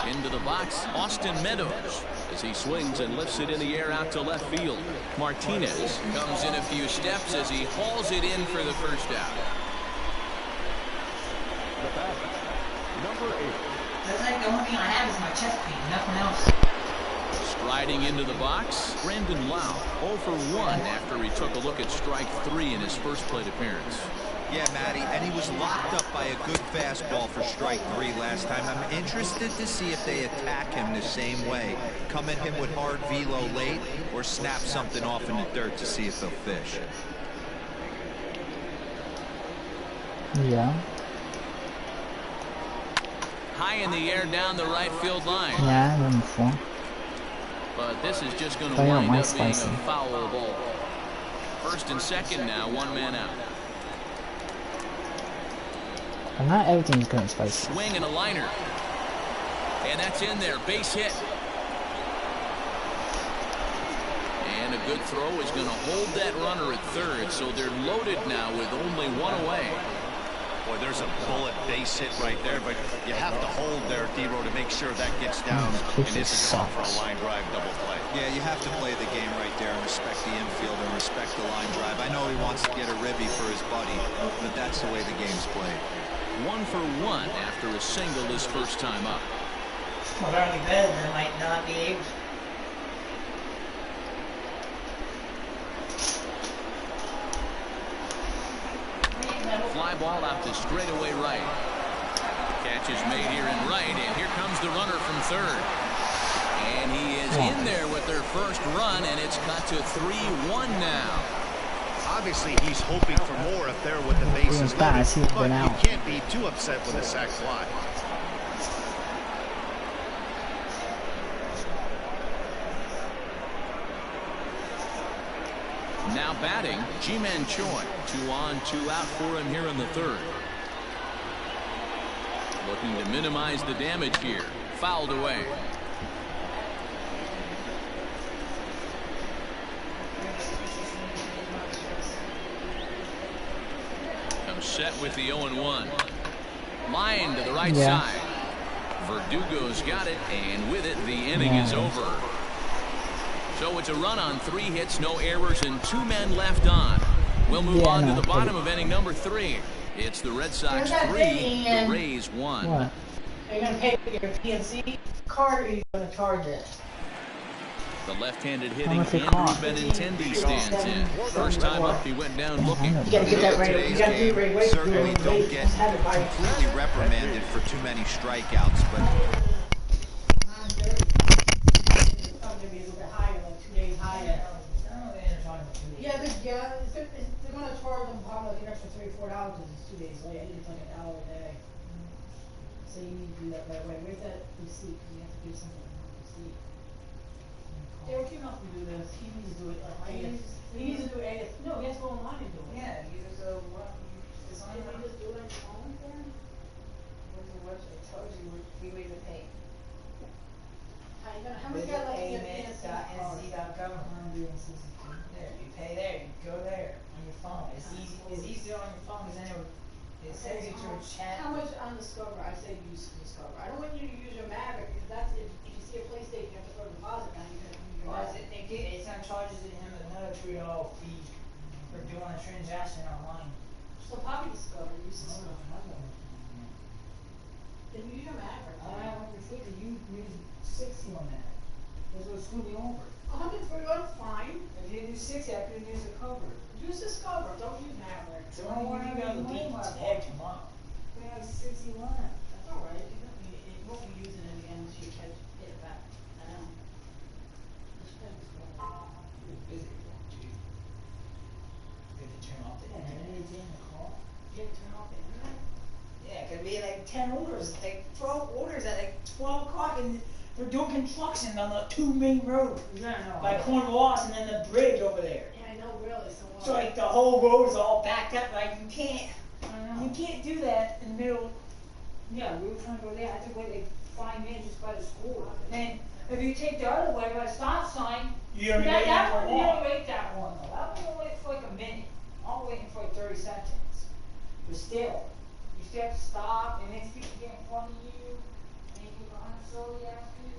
S1: Into the box, Austin Meadows, as he swings and lifts it in the air out to left field. Martinez comes in a few steps as he hauls it in for the first out.
S4: That's like the only thing I have is my chest pain, nothing else.
S1: Striding into the box, Brandon Lau, 0 for 1 after he took a look at strike 3 in his first plate appearance.
S3: Yeah, Matty, and he was locked up by a good fastball for strike 3 last time. I'm interested to see if they attack him the same way. Come at him with hard velo late or snap something off in the dirt to see if they'll fish.
S4: Yeah.
S1: High in the air down the right field line.
S4: Yeah, number 4.
S1: But this is just going to wind up being a foul ball. First and second now, 1 man out.
S4: And not everything's going spicy.
S1: Swing and a liner. And that's in there. Base hit. And a good throw is going to hold that runner at third. So they're loaded now with only 1 away.
S2: Boy, there's a bullet base hit right there, but you have to hold there, D-Row, to make sure that gets down and isn't caught for a line drive double play.
S3: Yeah, you have to play the game right there and respect the infield and respect the line drive. I know he wants to get a ribby for his buddy, but that's the way the game's played.
S1: 1 for 1 after a single his first time up.
S8: Well, they're only better than might not be able to.
S1: Fly ball out to straightaway right. Catch is made here in right, and here comes the runner from third. And he is in there with their first run, and it's cut to 3-1 now.
S2: Obviously, he's hoping for more if they're with the bases loaded, but you can't be too upset with a sac fly.
S1: Now batting, Ji-Man Choi. 2 on, 2 out for him here in the third. Looking to minimize the damage here. Fouled away. Comes set with the 0-1. Line to the right side. Verdugo's got it, and with it, the inning is over. So it's a run on 3 hits, no errors, and 2 men left on. We'll move on to the bottom of inning number 3. It's the Red Sox 3, the Rays 1.
S8: What? Are you going to pay for your PNC card, or are you going to charge it?
S1: The left-handed hitting Andrew Benintendi stands in. First time up, he went down looking.
S8: You got to get that right. You got to do it right away.
S3: Certainly don't get completely reprimanded for too many strikeouts, but
S8: they're going to charge them probably like an extra $3 or $4 because it's 2 days late. It's like $1 a day. So you need to do that right away. Where's that receipt? Because you have to give something on the receipt. Derek, you must do this. He needs to do it. He needs to do it. No, he has to go online and do it. Yeah, you just go. Can we just do it on your phone then? Where's the website? It tells you we wait to pay. How many got like payments.nc.gov? There, you pay there, you go there on your phone. It's easier on your phone because then it sends you to a chat. How much on Discover? I say use Discover. I don't want you to use your Maverick because that's if you see a PlayStation, you have to throw a deposit down. You're going to use your Maverick. It's going to charge him another $3 fee for doing a transaction online. So probably Discover. Use Discover. Then use your Maverick. I want your foot to use 60 on that. That's what screwed me over. 140, that's fine. If you do 60, I could use the cover. Use this cover. Don't use Maverick. So I want to go to the beat today, tomorrow. We have 61. That's all right. You won't be using it again until you catch it back. I know. This pen is going. You're busy. Gee. You have to turn off the internet. It's in the car. You have to turn off the internet? Yeah, because we had like 10 orders, like 12 orders at like 12 o'clock, and they're doing construction on the 2 main road. Yeah, I know. By Cornwallis and then the bridge over there. Yeah, I know, really. So like the whole road is all backed up. Like you can't do that in the middle. Yeah, we were trying to go there. I had to wait like 5 minutes just by the school. And then if you take the other way by the stop sign, you don't wait that one. You don't wait that one though. That one will wait for like a minute. I'm waiting for like 30 seconds. But still, you still have to stop, and next people get in front of you, and you go on slowly after you.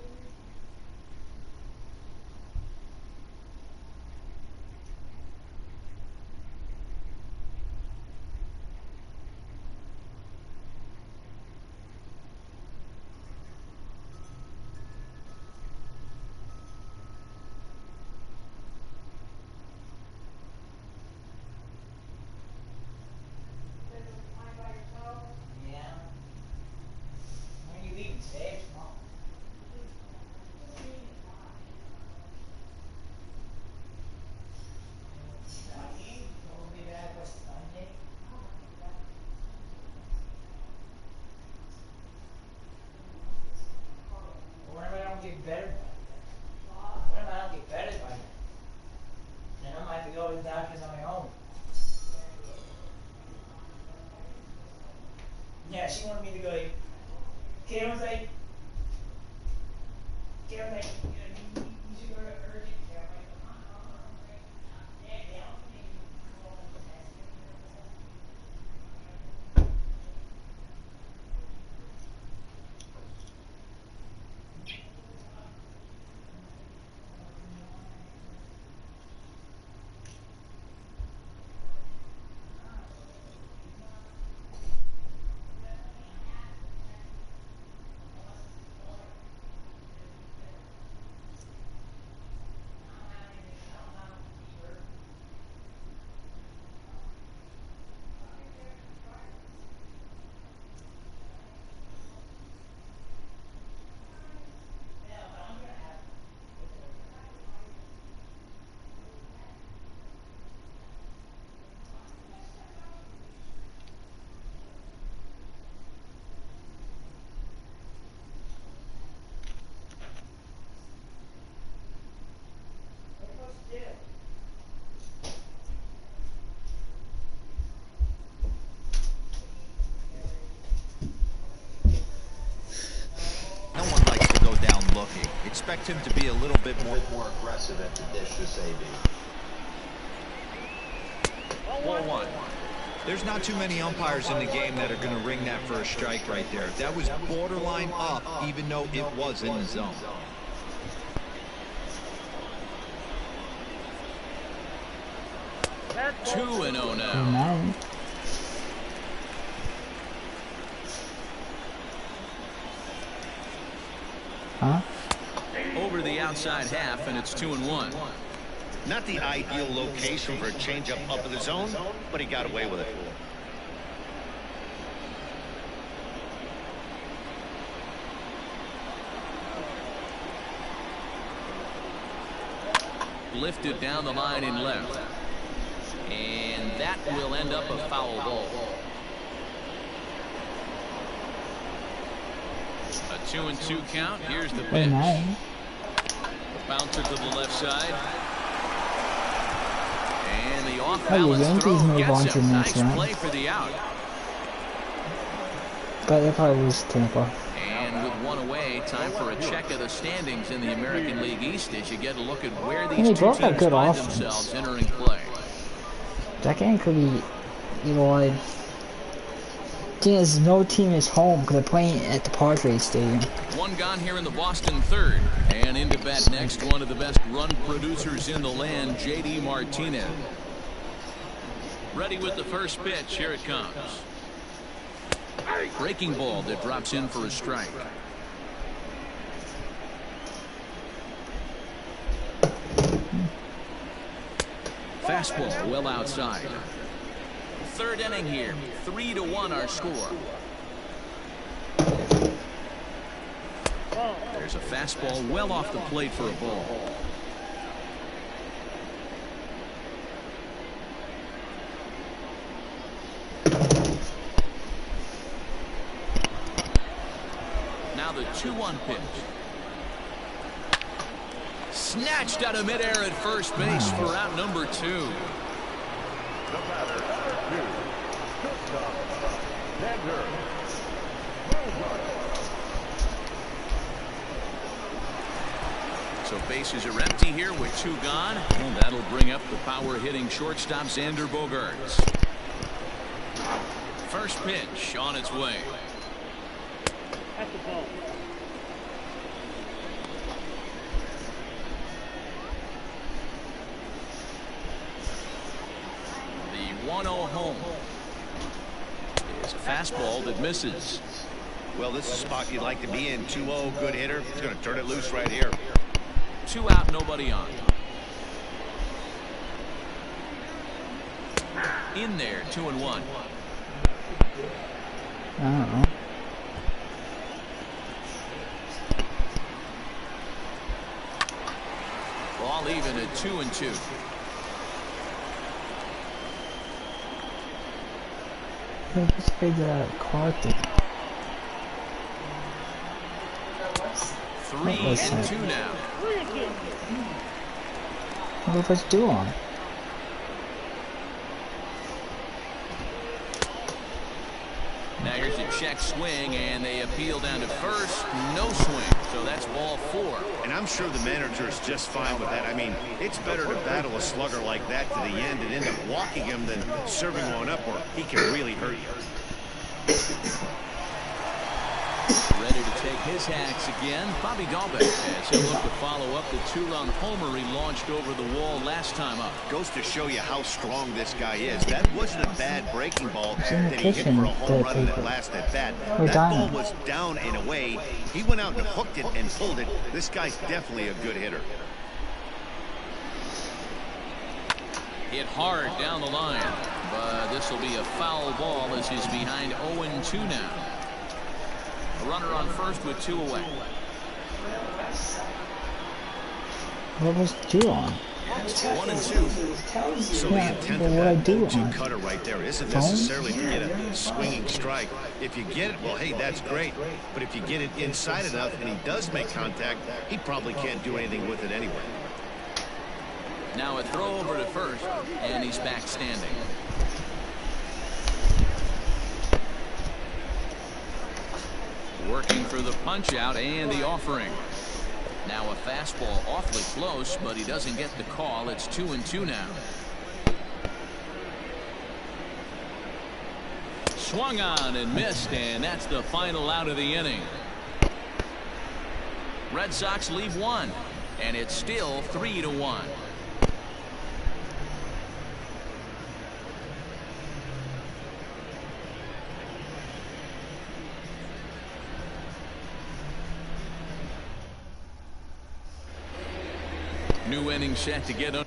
S8: Yeah, she wanted me to go like, Karen was like, you should go to urgent care. I'm like, yeah, yeah.
S3: No one likes to go down looking. Expect him to be a little bit more aggressive at the dish this AB.
S1: 1-1.
S3: There's not too many umpires in the game that are going to ring that for a strike right there. That was borderline up, even though it was in the zone.
S1: That's 2-0 now.
S4: Nice. Huh?
S1: Over the outside half, and it's 2-1.
S2: Not the ideal location for a changeup up in the zone, but he got away with it.
S1: Lifted down the line in left. And that will end up a foul ball. A 2-2 count. Here's the pitch.
S4: Nice.
S1: Bouncer to the left side. And the
S4: Oh,
S1: off-balance
S4: Yankees
S1: throw
S4: move on
S1: gets
S4: to
S1: him.
S4: the
S1: Nice
S4: next round.
S1: play for the out.
S4: But they probably lose Tampa.
S1: And with one away, time for a check of the standings in the American League East as you get a look at where
S4: And
S1: these
S4: they
S1: two
S4: both have
S1: teams
S4: good
S1: find
S4: offense.
S1: themselves entering play.
S4: That game could be either way. No team is home because they're playing at the Padres Stadium.
S1: One gone here in the Boston third. And into bat next, one of the best run producers in the land, J.D. Martinez. Ready with the first pitch. Here it comes. Breaking ball that drops in for a strike. Fastball well outside. Third inning here. 3-1 our score. There's a fastball well off the plate for a ball. Now the 2-1 pitch. Snatched out of midair at first base for out number 2. So bases are empty here with 2 gone. And that'll bring up the power hitting shortstop Xander Bogaerts. First pitch on its way.
S5: At the ball.
S1: The 1-0 home. It's a fastball that misses.
S2: Well, this is a spot you'd like to be in. 2-0, good hitter. He's going to turn it loose right here.
S1: 2 out, nobody on. In there, 2-1.
S4: I don't know.
S1: Ball even at 2-2.
S4: I just figured out a card thing.
S1: 3-2 now.
S4: What was do on?
S1: Now here's Here's a check swing, and they appeal down to first. No swing, so that's ball 4.
S2: And I'm sure the manager is just fine with that. I mean, it's better to battle a slugger like that to the end and end up walking him than serving one up, or he can really hurt you.
S1: Ready to take his hacks again. Bobby Dahlbeck as he'll look to follow up the 2-run homer he launched over the wall last time up.
S2: Goes to show you how strong this guy is. That wasn't a bad breaking ball that he hit for a home run in that last at bat. That ball was down and away. He went out and hooked it and pulled it. This guy's definitely a good hitter.
S1: Hit hard down the line, but this will be a foul ball as he's behind 0-2 now. A runner on first with 2 away.
S4: What was 2 on?
S2: 1-2. So the intent of that 0-2 cutter right there isn't necessarily to get a swinging strike. If you get it, well, hey, that's great. But if you get it inside enough and he does make contact, he probably can't do anything with it anyway.
S1: Now a throw over to first, and he's back standing. Working for the punch out and the offering. Now a fastball awfully close, but he doesn't get the call. It's 2-2 now. Swung on and missed, and that's the final out of the inning. Red Sox leave 1, and it's still 3-1. New inning set to get up.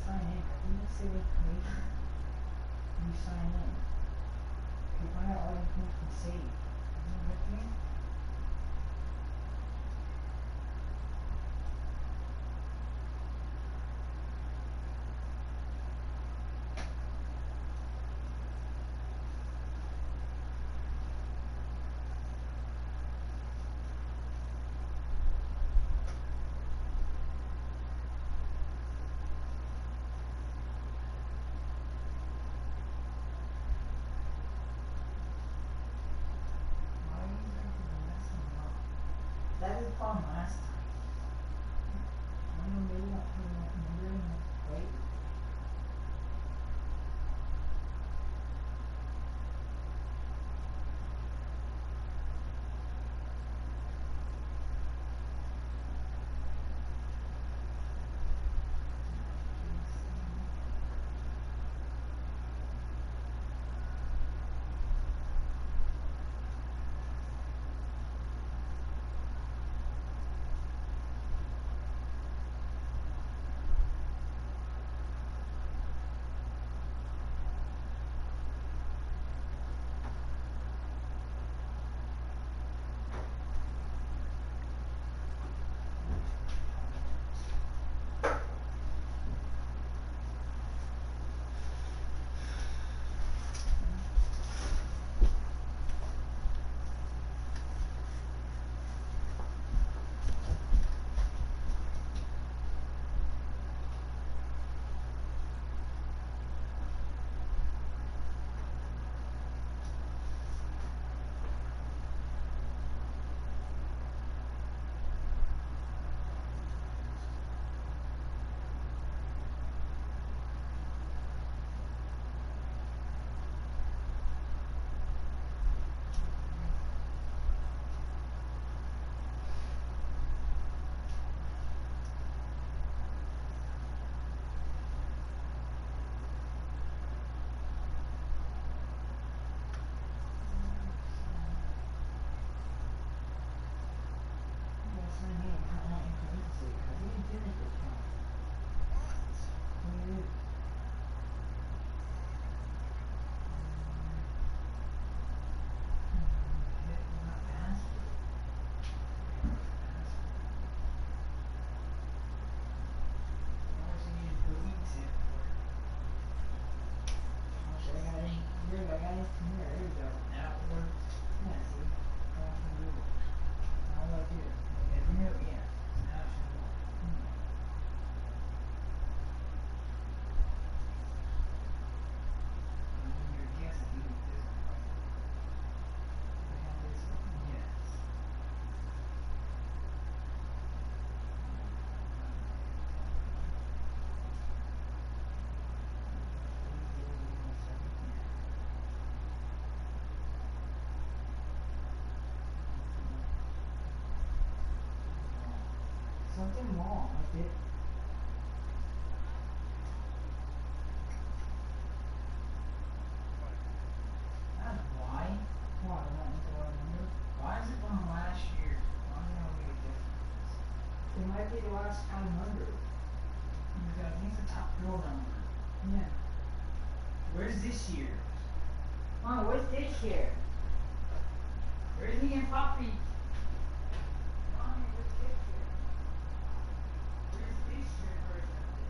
S4: sign in. Didn't it say information? You sign in. You find out all you can save. You know what I mean? That is the problem last time. I don't know, maybe not putting that number in the right. Something wrong with it. That's why. Why? Why is it from last year? Why is it make a difference? It might be the last 500. I think it's the top roll number. Yeah. Where's this year? Oh, where's this year? Where's me and Poppy? Mommy, where's this year? Where's this year version of it?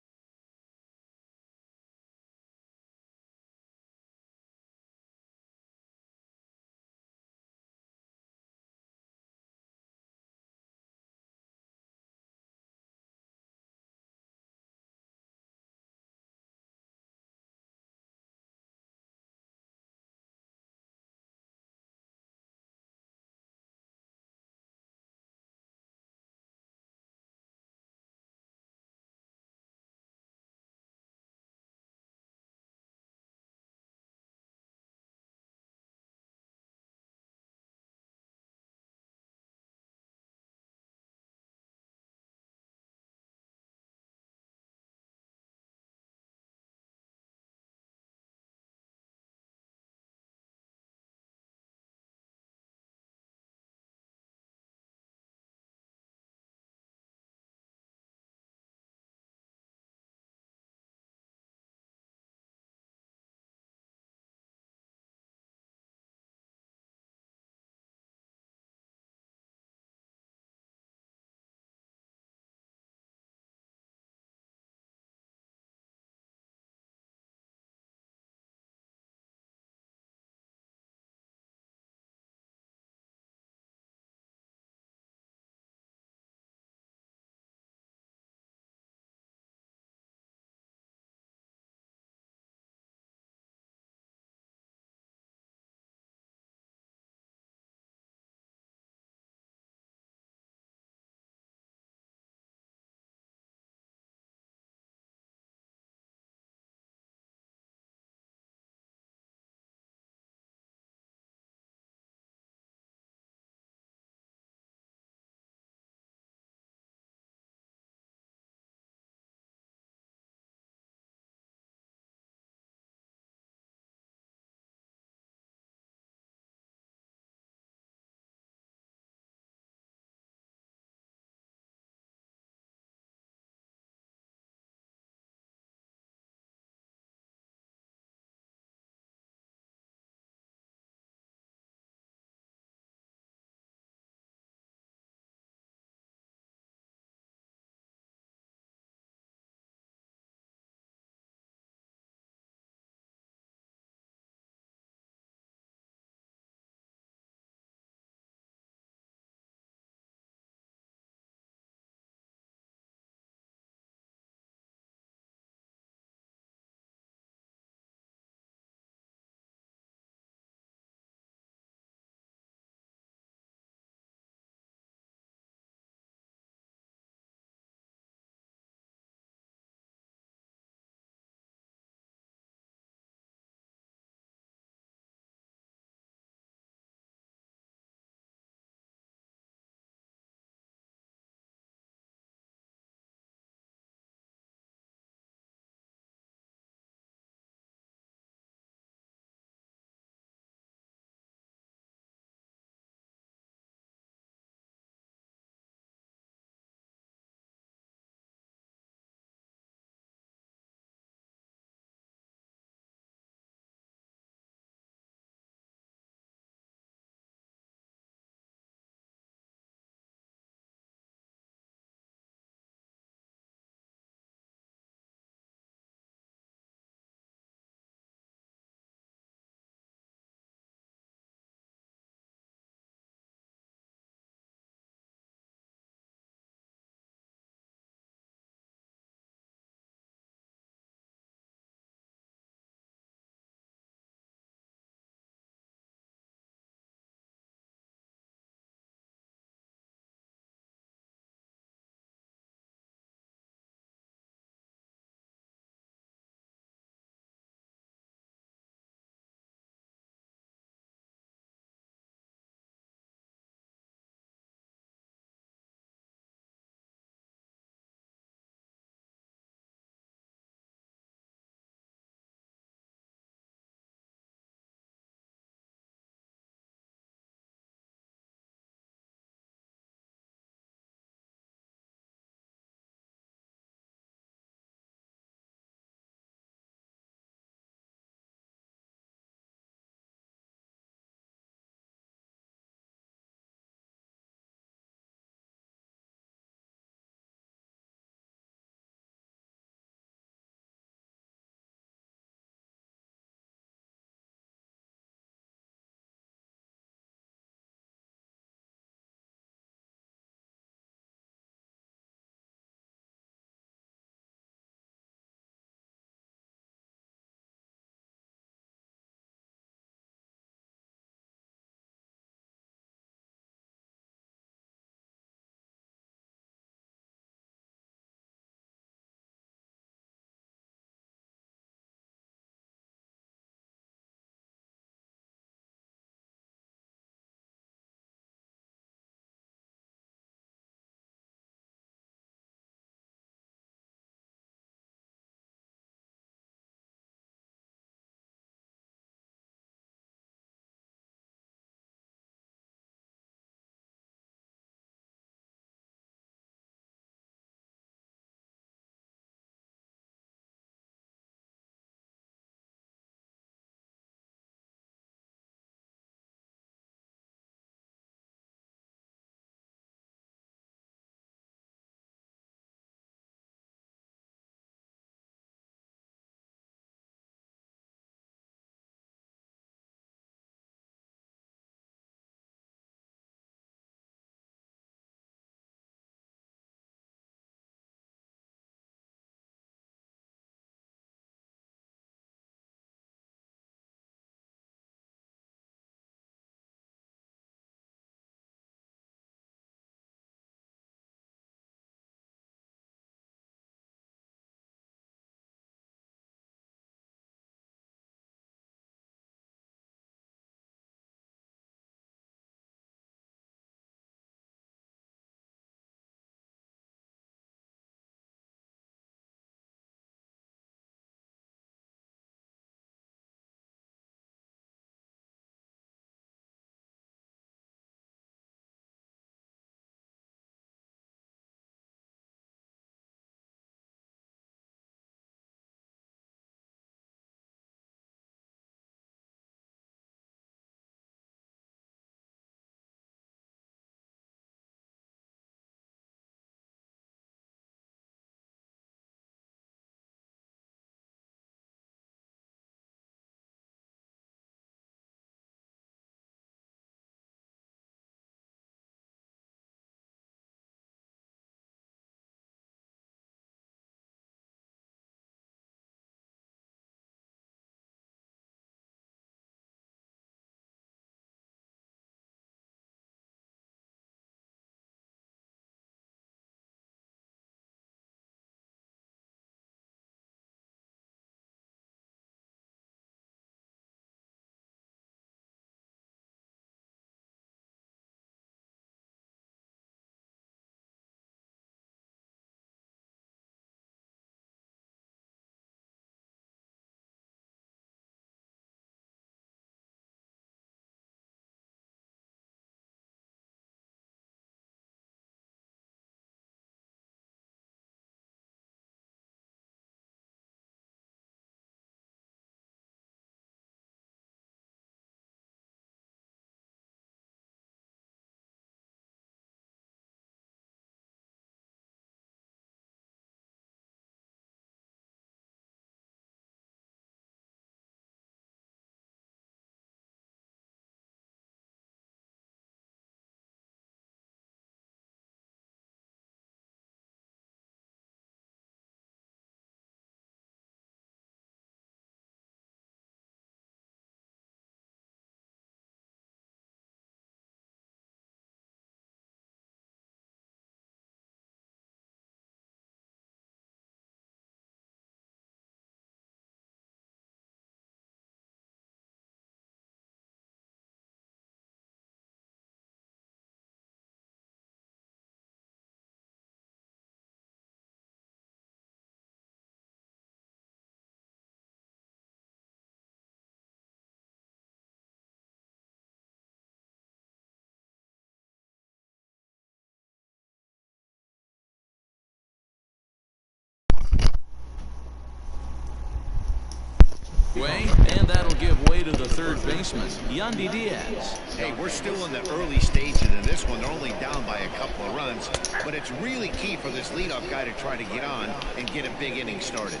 S1: way to the third baseman, Yandy Diaz.
S2: Hey, we're still in the early stages of this one. They're only down by a couple of runs, but it's really key for this leadoff guy to try to get on and get a big inning started.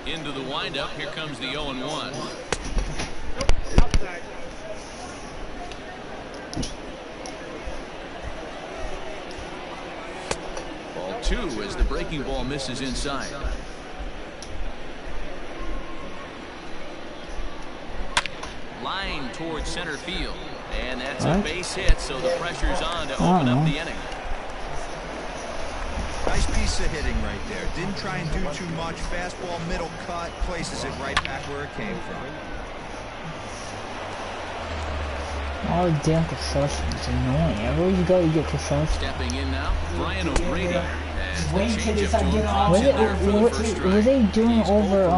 S1: Into the windup, here comes the 0-1. Ball 2 as the breaking ball misses inside. Line towards center field, and that's a base hit, so the pressure's on to open up the inning.
S3: Nice piece of hitting right there. Didn't try and do too much. Fastball, middle cut, places it right back where it came from.
S4: Oh, damn construction. It's annoying. Everywhere you go, you get construction.
S1: Stepping in now, Brian O'Grady.
S4: Were they doing over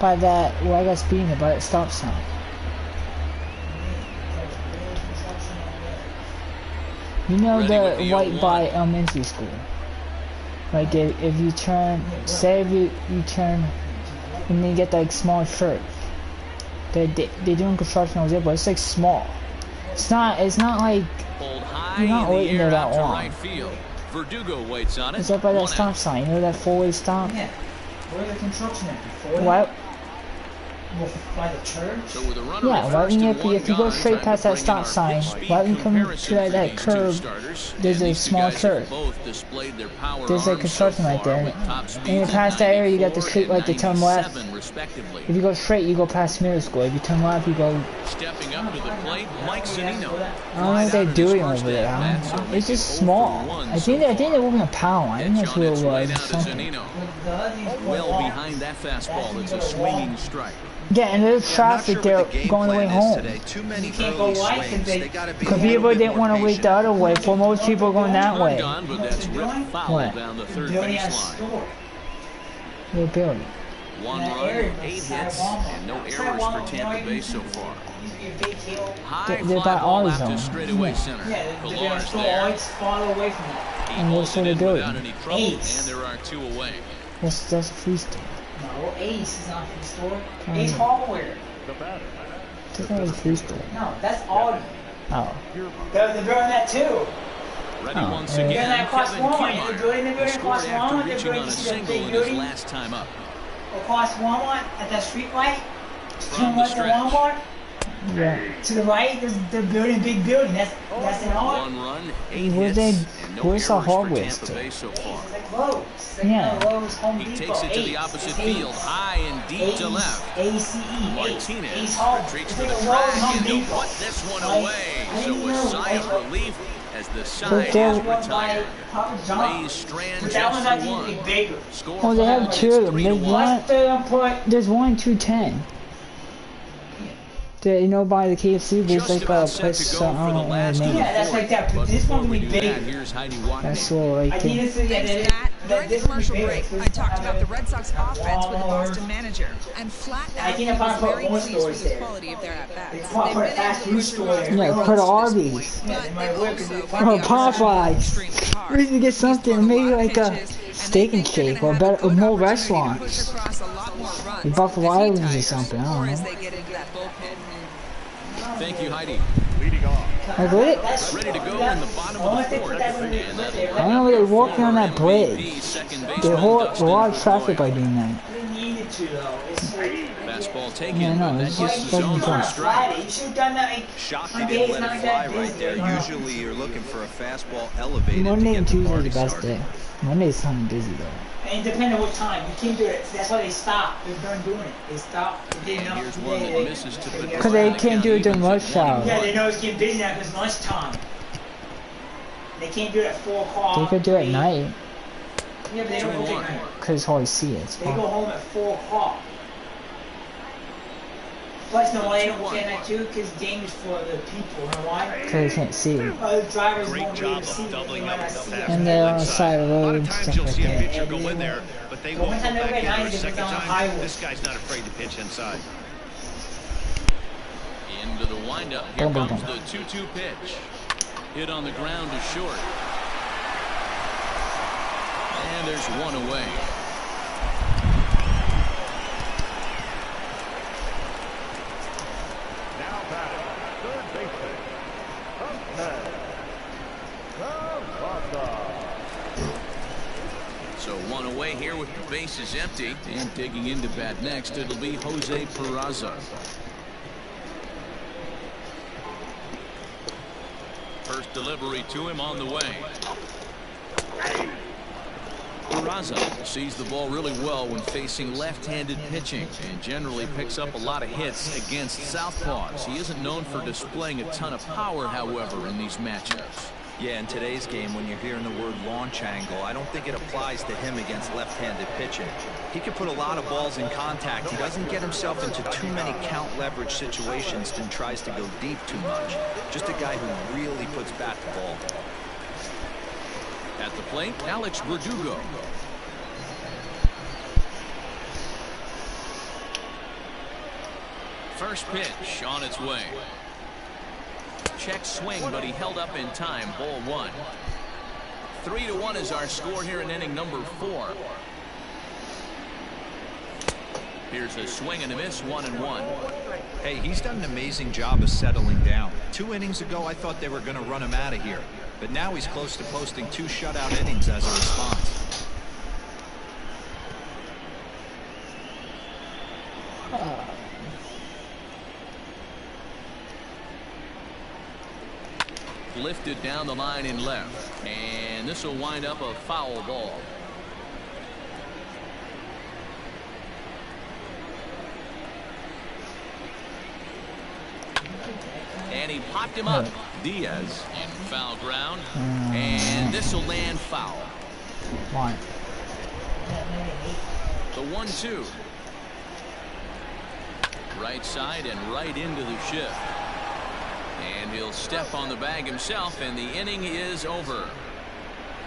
S4: by that, where I got speeding by that stop sign? You know the right by elementary school. Like if you turn, say if you turn, and then you get like small church. They're doing construction over there, but it's like small. It's not like you're not waiting there that long.
S1: Verdugo waits on it.
S4: It's up by that stop sign. You know that four-way stop?
S8: Yeah. Where's the construction at before?
S4: What?
S8: By the church?
S1: So with a runner
S4: Yeah, right when if you go straight past that stop sign, right when you come to that curve, there's a small church. There's a construction right there. And you pass that area, you got the street light to turn left. If you go straight, you go past middle school. If you turn left, you go...
S1: Stepping up to the plate, Mike Zunino.
S4: I don't know what they're doing over there. It's just small. I think they're moving a power line. I think that's what it was.
S1: Well behind that fastball, it's a swinging strike.
S4: Yeah, and there's traffic there going the way home.
S3: Too many early swings. They gotta be
S4: because people didn't want to wait the other way. For most people going that way.
S1: What? Down the third baseline.
S4: They're building.
S1: 1 run, 8 hits, and no errors for Tampa Bay so far. High
S4: They're by
S1: fly ball out to
S4: zone.
S1: straightaway center. Pilar's there.
S4: And what's for the building?
S1: And there are 2 away.
S4: That's a free store.
S8: No, Ace is not free store. Ace Hardware.
S4: That's not a free store.
S8: No, that's Aldi.
S4: Oh.
S8: They're building that too.
S1: Ready once again,
S8: that across
S1: Kevin
S8: Walmart. They're building
S1: Scored
S8: across
S1: after
S8: Walmart.
S1: reaching on a single in his last time up.
S8: Across Walmart at that street light.
S1: From the stretch.
S8: Walmart.
S4: Yeah.
S8: To the right, they're building a big building. That's an Aldi.
S1: 1 run, 8 hits, and no errors for Tampa Bay so far. He takes it to the opposite field, high and deep to left. Martinez retreats for the track, and he'll put this one away. So a sigh of relief as the side is retired. Rays strand just the one.
S4: Oh, they have 2 of them. There's 1 and 210. You know, by the KFC, there's like a place, I don't know what the name.
S8: Yeah, that's like that. But this one will be bigger.
S4: That's all right there.
S7: Thanks, Matt. During the commercial break, I talked about the Red Sox offense with the Boston manager, and flat out, he was very pleased with the quality of their at-bats. They've been able to push the ball
S4: Yeah, put Arby's.
S7: but they've also
S4: Or Popeyes. We need to get something, maybe like a steak and shake, or better, more restaurants. Buffalo Wild Wings or something, I don't know.
S1: Thank you, Heidi.
S4: Ready to go
S1: in the bottom of the fourth.
S4: I don't know, they're walking on that bridge. There's a lot of traffic by doing that.
S1: Fastball taken,
S4: Yeah, no,
S1: but
S4: it's
S1: that
S4: just
S1: gets the zone for a strike.
S3: Shocked they didn't let it fly right there. Usually you're looking for a fastball elevated
S4: Monday
S3: to
S4: and
S3: get the
S4: Tuesday are
S3: party
S4: the best
S3: started.
S4: day. Monday's kind of busy though.
S8: And depending on what time, you can't do it. That's why they stop. They're done doing it. They stop. They
S1: And here's one that misses to put
S4: Because they can't do it during rush hour.
S8: Yeah, they know it's getting busy now because it's lunchtime. They can't do it at 4 o'clock.
S4: They could do it at night.
S8: Yeah, but they don't go at night.
S4: Because it's hard to see it. It's
S8: They go
S4: fine.
S8: home at 4 o'clock. Plus, no, why they don't work at night too? Because game is for the people. You know why?
S4: Because they can't see it.
S8: The drivers won't be able to see it. They might not see it.
S4: And they're on the side of the road and stuff like that.
S2: Pitcher go in there, but they won't go back in for a second time. This guy's not afraid to pitch inside.
S1: Into the windup. Here comes the 2-2 pitch. Hit on the ground to short. And there's 1 away. So one away here with the bases empty, and digging into bat next, it'll be Jose Peraza. First delivery to him on the way. Peraza sees the ball really well when facing left-handed pitching and generally picks up a lot of hits against southpaws. He isn't known for displaying a ton of power, however, in these matchups.
S3: Yeah, in today's game, when you're hearing the word launch angle, I don't think it applies to him against left-handed pitching. He can put a lot of balls in contact. He doesn't get himself into too many count leverage situations and tries to go deep too much. Just a guy who really puts bat to ball.
S1: At the plate, Alex Verdugo. First pitch on its way. Check swing, but he held up in time. Ball one. 3-1 is our score here in inning number 4. Here's a swing and a miss, 1-1.
S3: Hey, he's done an amazing job of settling down. 2 innings ago, I thought they were going to run him out of here. But now he's close to posting 2 shutout innings as a response.
S1: Lifted down the line in left, and this will wind up a foul ball. And he popped him up. Diaz in foul ground, and this will land foul. The 1-2. Right side and right into the shift. And he'll step on the bag himself, and the inning is over.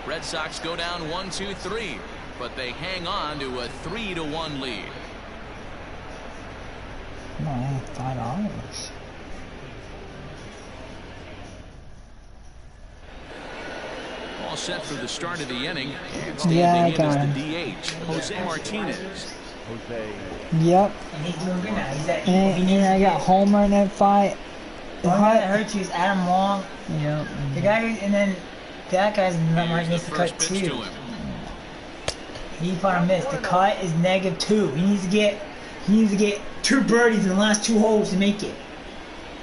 S1: Red Sox go down 1-2-3, but they hang on to a 3-1 lead.
S4: $5.
S1: All set for the start of the inning, and standing in as the DH, Jose Martinez.
S4: Yep. And he's moving now. And I got Homer in that fight.
S8: The guy that hurt you is Adam Long.
S4: Yep.
S8: The guy, and then that guy's might miss the cut too. He found a miss. The cut is -2. He needs to get 2 birdies in the last 2 holes to make it.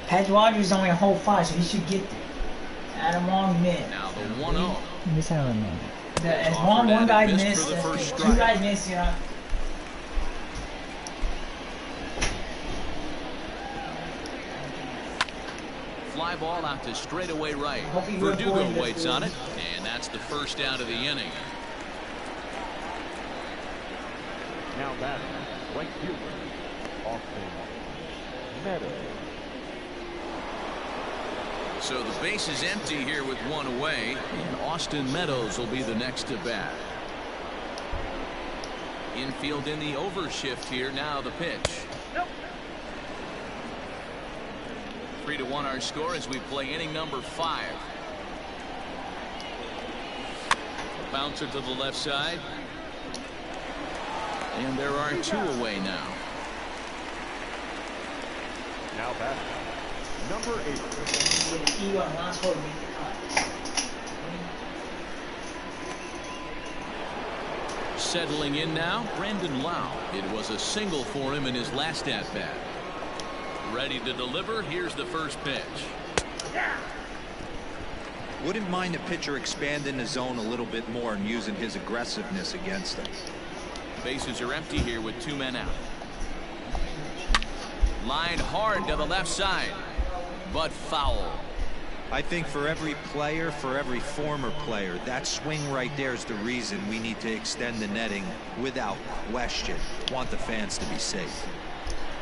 S8: Pat Rogers is only a hole 5, so he should get there. Adam Long missed.
S1: Now the 1-0.
S4: Miss out on that.
S8: As long one guy missed, 2 guys missed, you know.
S1: Fly ball out to straightaway right. Verdugo waits on it, and that's the first out of the inning.
S9: Now batting, right fielder, Austin Meadows.
S1: So the base is empty here with 1 away, and Austin Meadows will be the next to bat. Infield in the overshift here. Now the pitch. 3-1 our score as we play inning number 5. Bouncer to the left side. And there are 2 away now.
S9: Now back, number 8.
S1: Settling in now, Brandon Lau. It was a single for him in his last at-bat. Ready to deliver. Here's the first pitch.
S3: Wouldn't mind a pitcher expanding the zone a little bit more and using his aggressiveness against them.
S1: Bases are empty here with 2 men out. Lined hard to the left side, but foul.
S3: I think for every player, for every former player, that swing right there is the reason we need to extend the netting without question. Want the fans to be safe.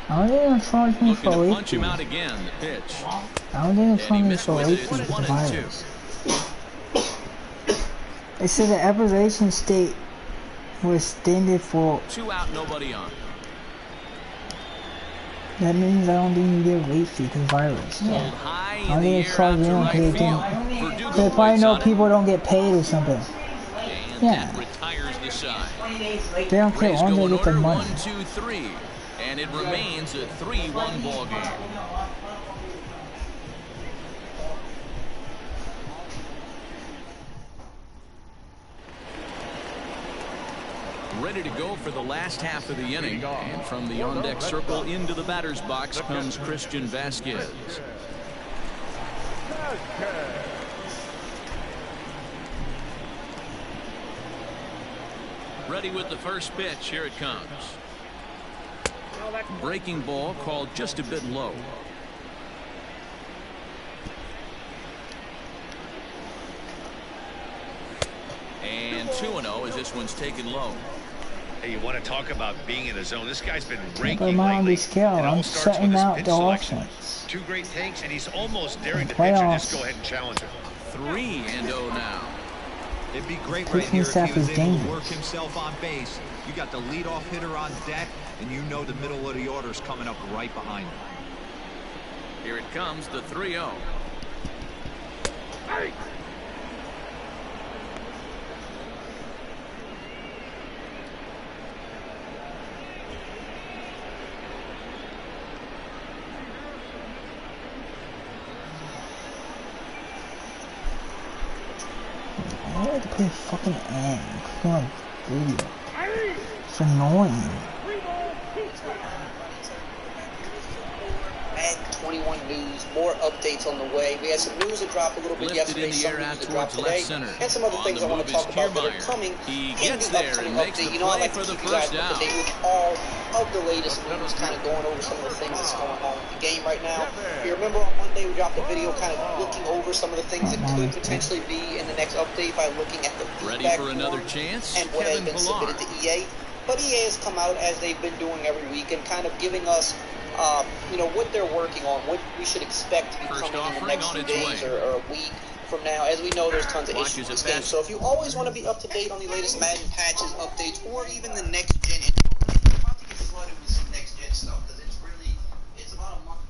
S4: I don't think it's charged me
S1: Looking
S4: for
S1: to
S4: a
S1: punch him out again. The pitch.
S4: I don't think it's
S1: And he
S4: charged me
S1: missed
S4: for
S1: with
S4: a
S1: it. It's 1-2.
S4: It said the aberration state was extended for
S1: 2 out, nobody on.
S4: that means I don't think you get a late fee because virus.
S1: Pulled high
S4: I
S1: in
S4: don't
S1: the
S4: think it's
S1: air
S4: charged
S1: out to
S4: in
S1: right
S4: because
S1: field.
S4: they
S1: Verdugo
S4: probably
S1: waits
S4: know
S1: on it,
S4: people don't get paid or something.
S1: and
S4: Yeah.
S1: that retires the side.
S4: They don't care
S1: Rays
S4: only
S1: go
S4: they
S1: in
S4: get the
S1: order,
S4: money.
S1: 1-2-3, and it remains a 3-1 ball game. ready to go for the last half of the inning. And from the on-deck circle into the batter's box comes Christian Vasquez. Ready with the first pitch. Here it comes. Breaking ball called just a bit low. And 2-0 as this one's taken low.
S2: Hey, you want to talk about being in the zone? This guy's been
S4: But
S2: raking
S4: man,
S2: lately.
S4: this kill,
S2: It all
S4: I'm
S2: starts
S4: setting
S2: with his
S4: out
S2: pitch
S4: the
S2: selection.
S4: offense.
S2: 2 great takes, and he's almost daring the
S4: Playoffs.
S2: pitcher just go ahead and challenge him.
S1: 3-0 now.
S3: It'd be great
S4: Pitching
S3: right here if
S4: staff
S3: he was
S4: is
S3: able to
S4: dangerous.
S3: work himself on base. You got the leadoff hitter on deck, and you know the middle of the order is coming up right behind him.
S1: Here it comes, the 3-0.
S2: Hey.
S4: I had to play fucking end. Come on, video. It's annoying.
S10: Madden 21 news, more updates on the way. We had some news that dropped a little bit yesterday, some news that dropped today, and some other things I want to talk about that are coming in the upcoming update. You know, I like to keep you guys up to date with all of the latest news, kind of going over some of the things that's going on with the game right now. If you remember on Monday, we dropped a video kind of looking over some of the things that could potentially be in the next update by looking at the feedback and what has been submitted to EA. But EA has come out, as they've been doing every week, and kind of giving us you know, what they're working on, what we should expect to be coming in the next few days or a week from now. As we know, there's tons of issues with this game. So if you always want to be up to date on the latest Madden patches, updates, or even the next gen info, we're about to get flooded with some next gen stuff, because it's really, it's about a month.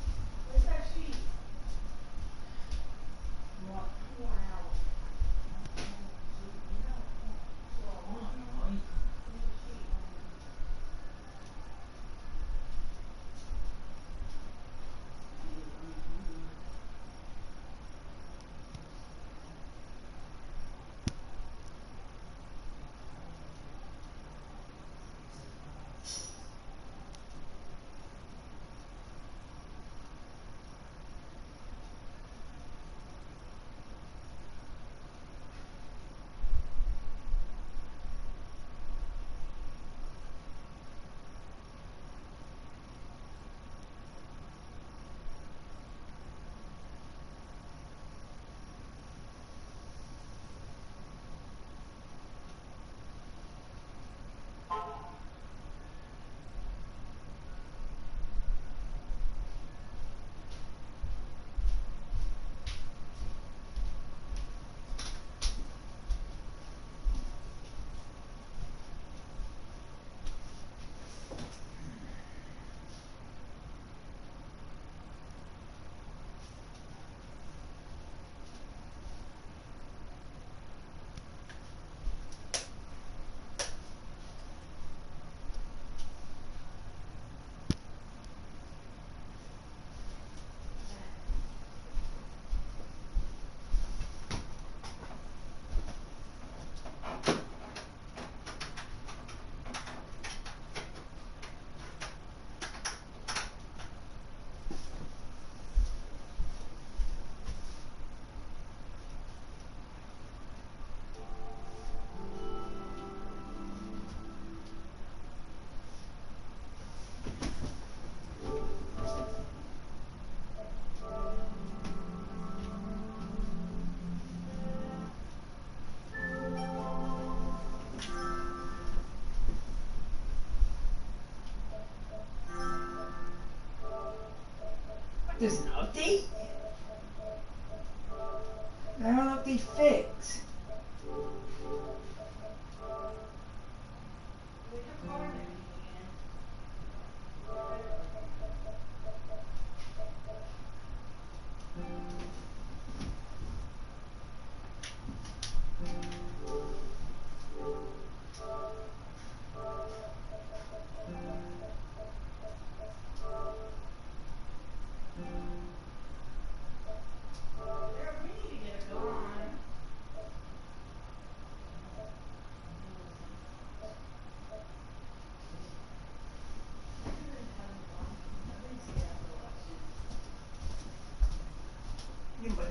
S8: There's an update? I don't know if they fix.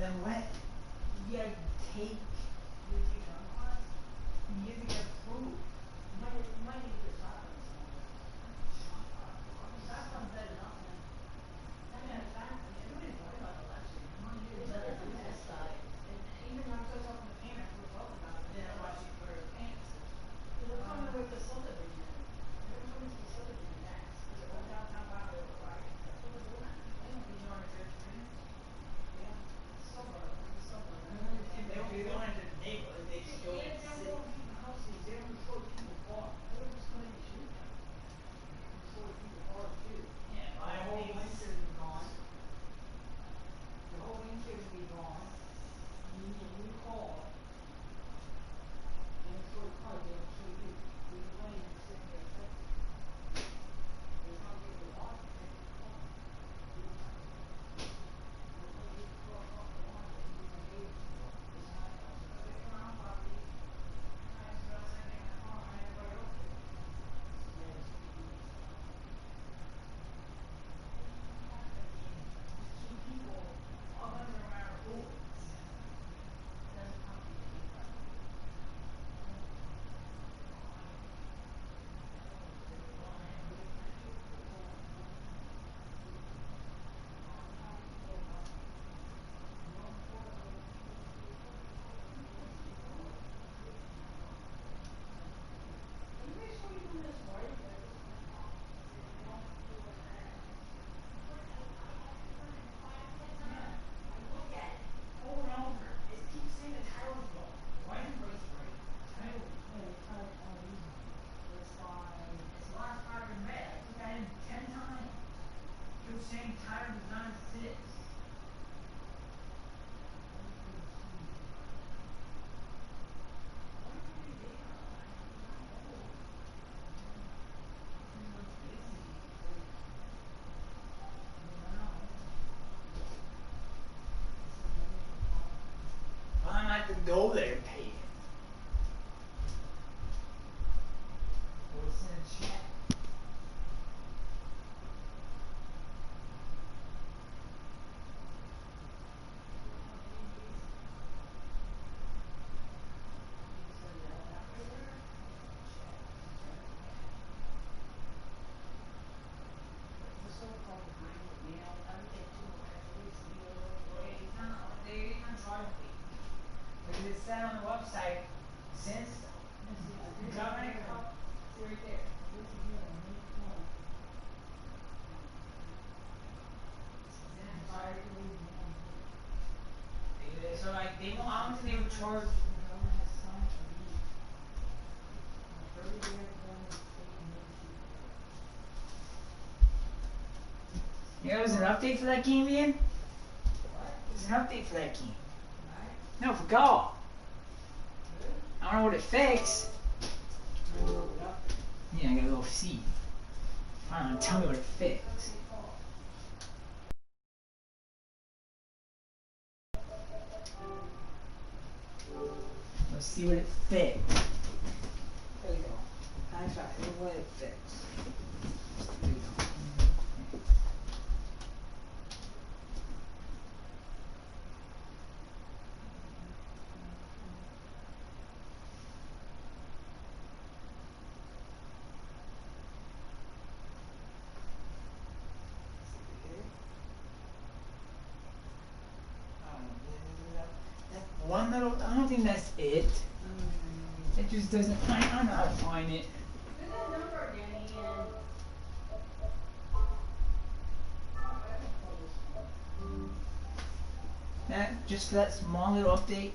S8: then what? You gotta take your class. You have to get approved. You might need to stop on something. Stop on better enough, man. I mean, it's fine. Everybody's worried about the election. Come on, you better do that side. And even when I was talking to parents, we were talking about it. Then I watched you for parents. They're coming with the subdivision. They're coming to the subdivision next. They're going downtown, wow, they're right. That's what we're doing. They don't need your church. Yeah. Suburb. And they don't go into the neighborhood. They just go in the city. Houses, they don't show people park. They're just going to shoot them. Show people park too. Yeah, my whole winter is gone. The whole winter will be gone. You need a new car. And it's for the car, they don't show you. You're going to sit there. They're not getting the water. To go there and pay it. Or send a check. It's set on the website since the governor right there. So like they won't, I don't think they would charge. Yeah, there's an update for that game, Ian? There's an update for that game. No, for golf. I don't know what it fixed. Yeah, I gotta go see. I don't know, tell me what it fixed. Let's see what it fixed. There we go. I tried what it fixed. There we go. One little, I don't think that's it. It just doesn't, I don't know how to find it. That, just for that small little update.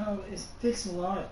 S8: how it takes a lot.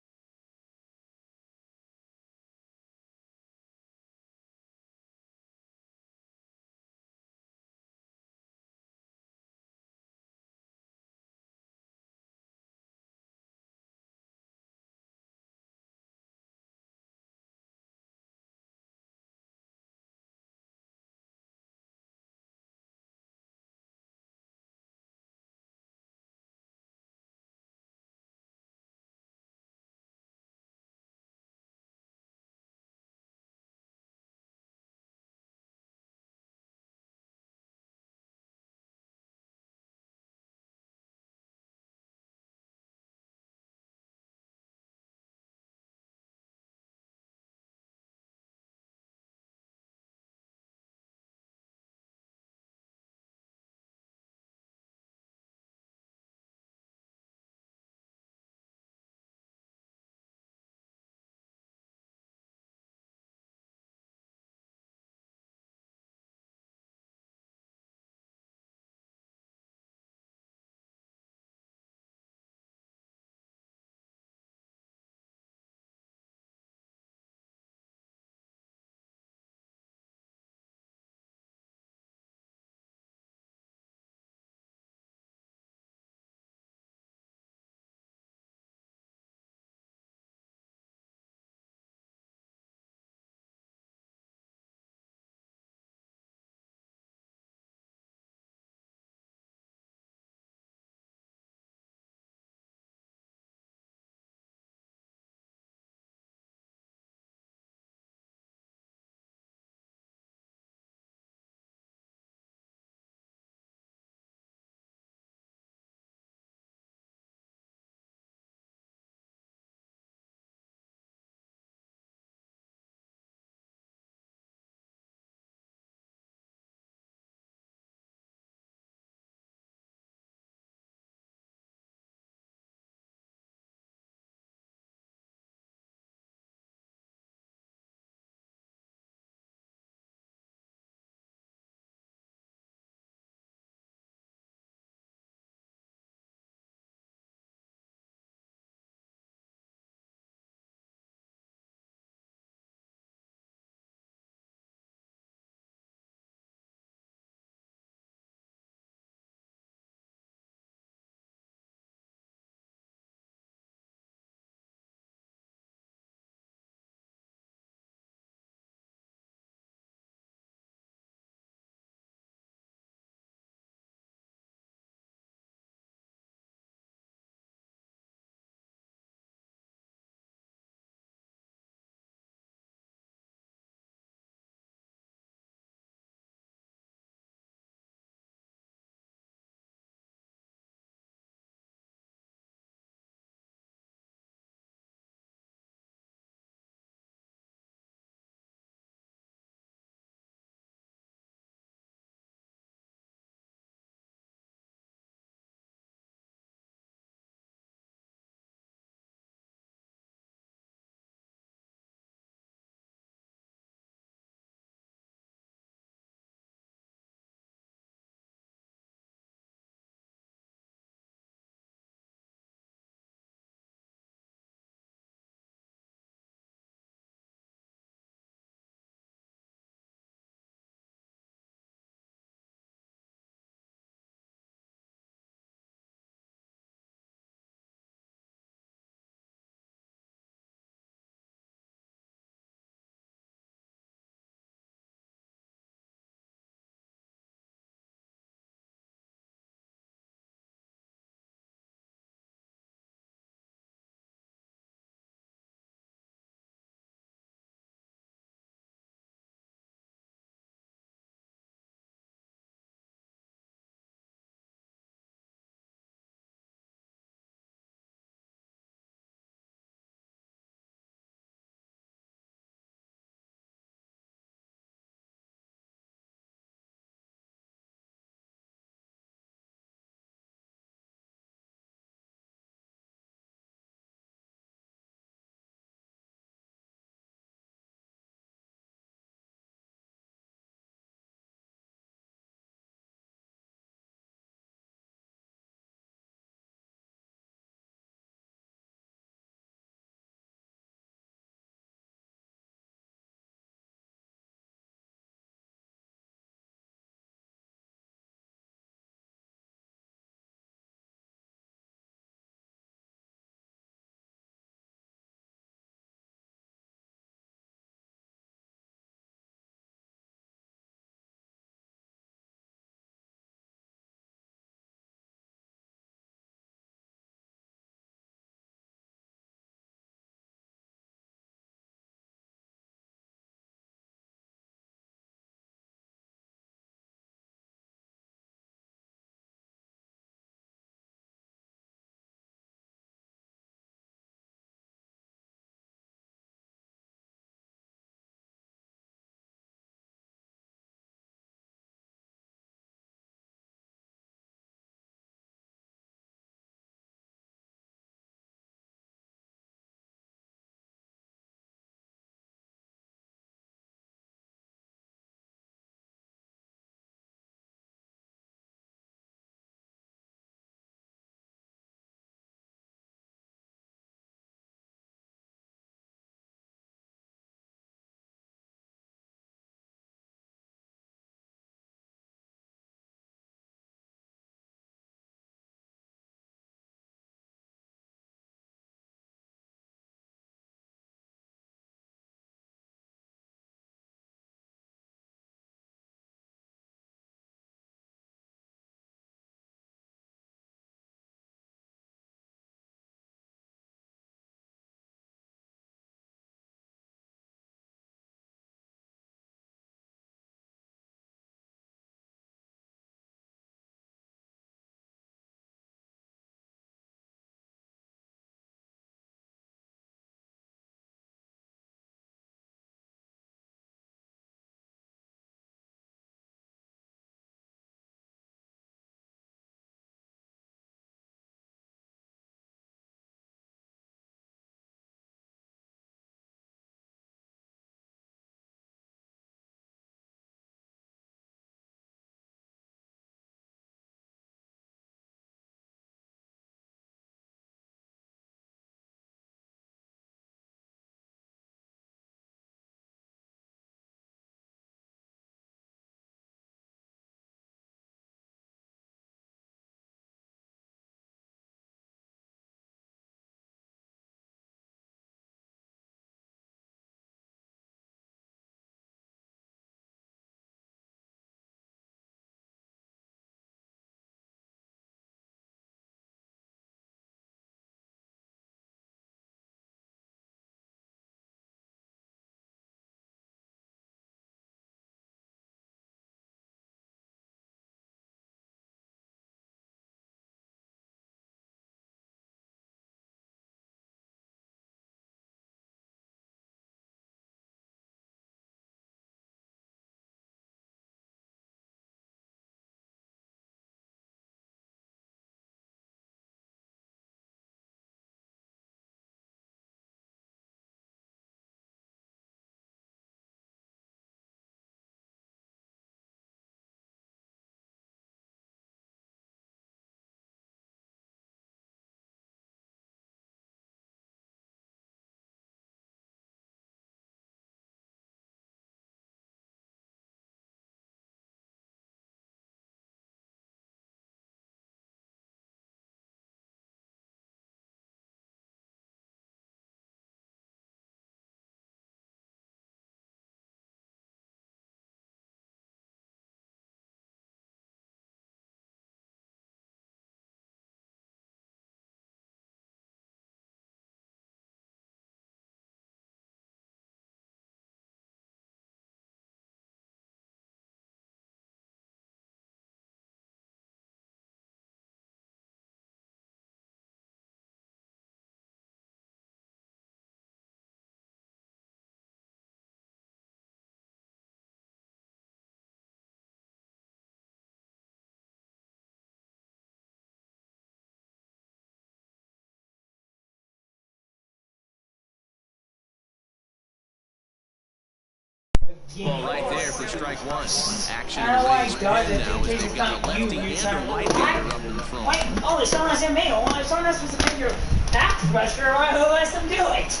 S1: Ball right there for strike one. Action in the raised pen now as they've got a lefty and a right-hander up in the front.
S8: Oh, there's someone else in me. Well, if someone else was to make your back pressure, who lets them do it?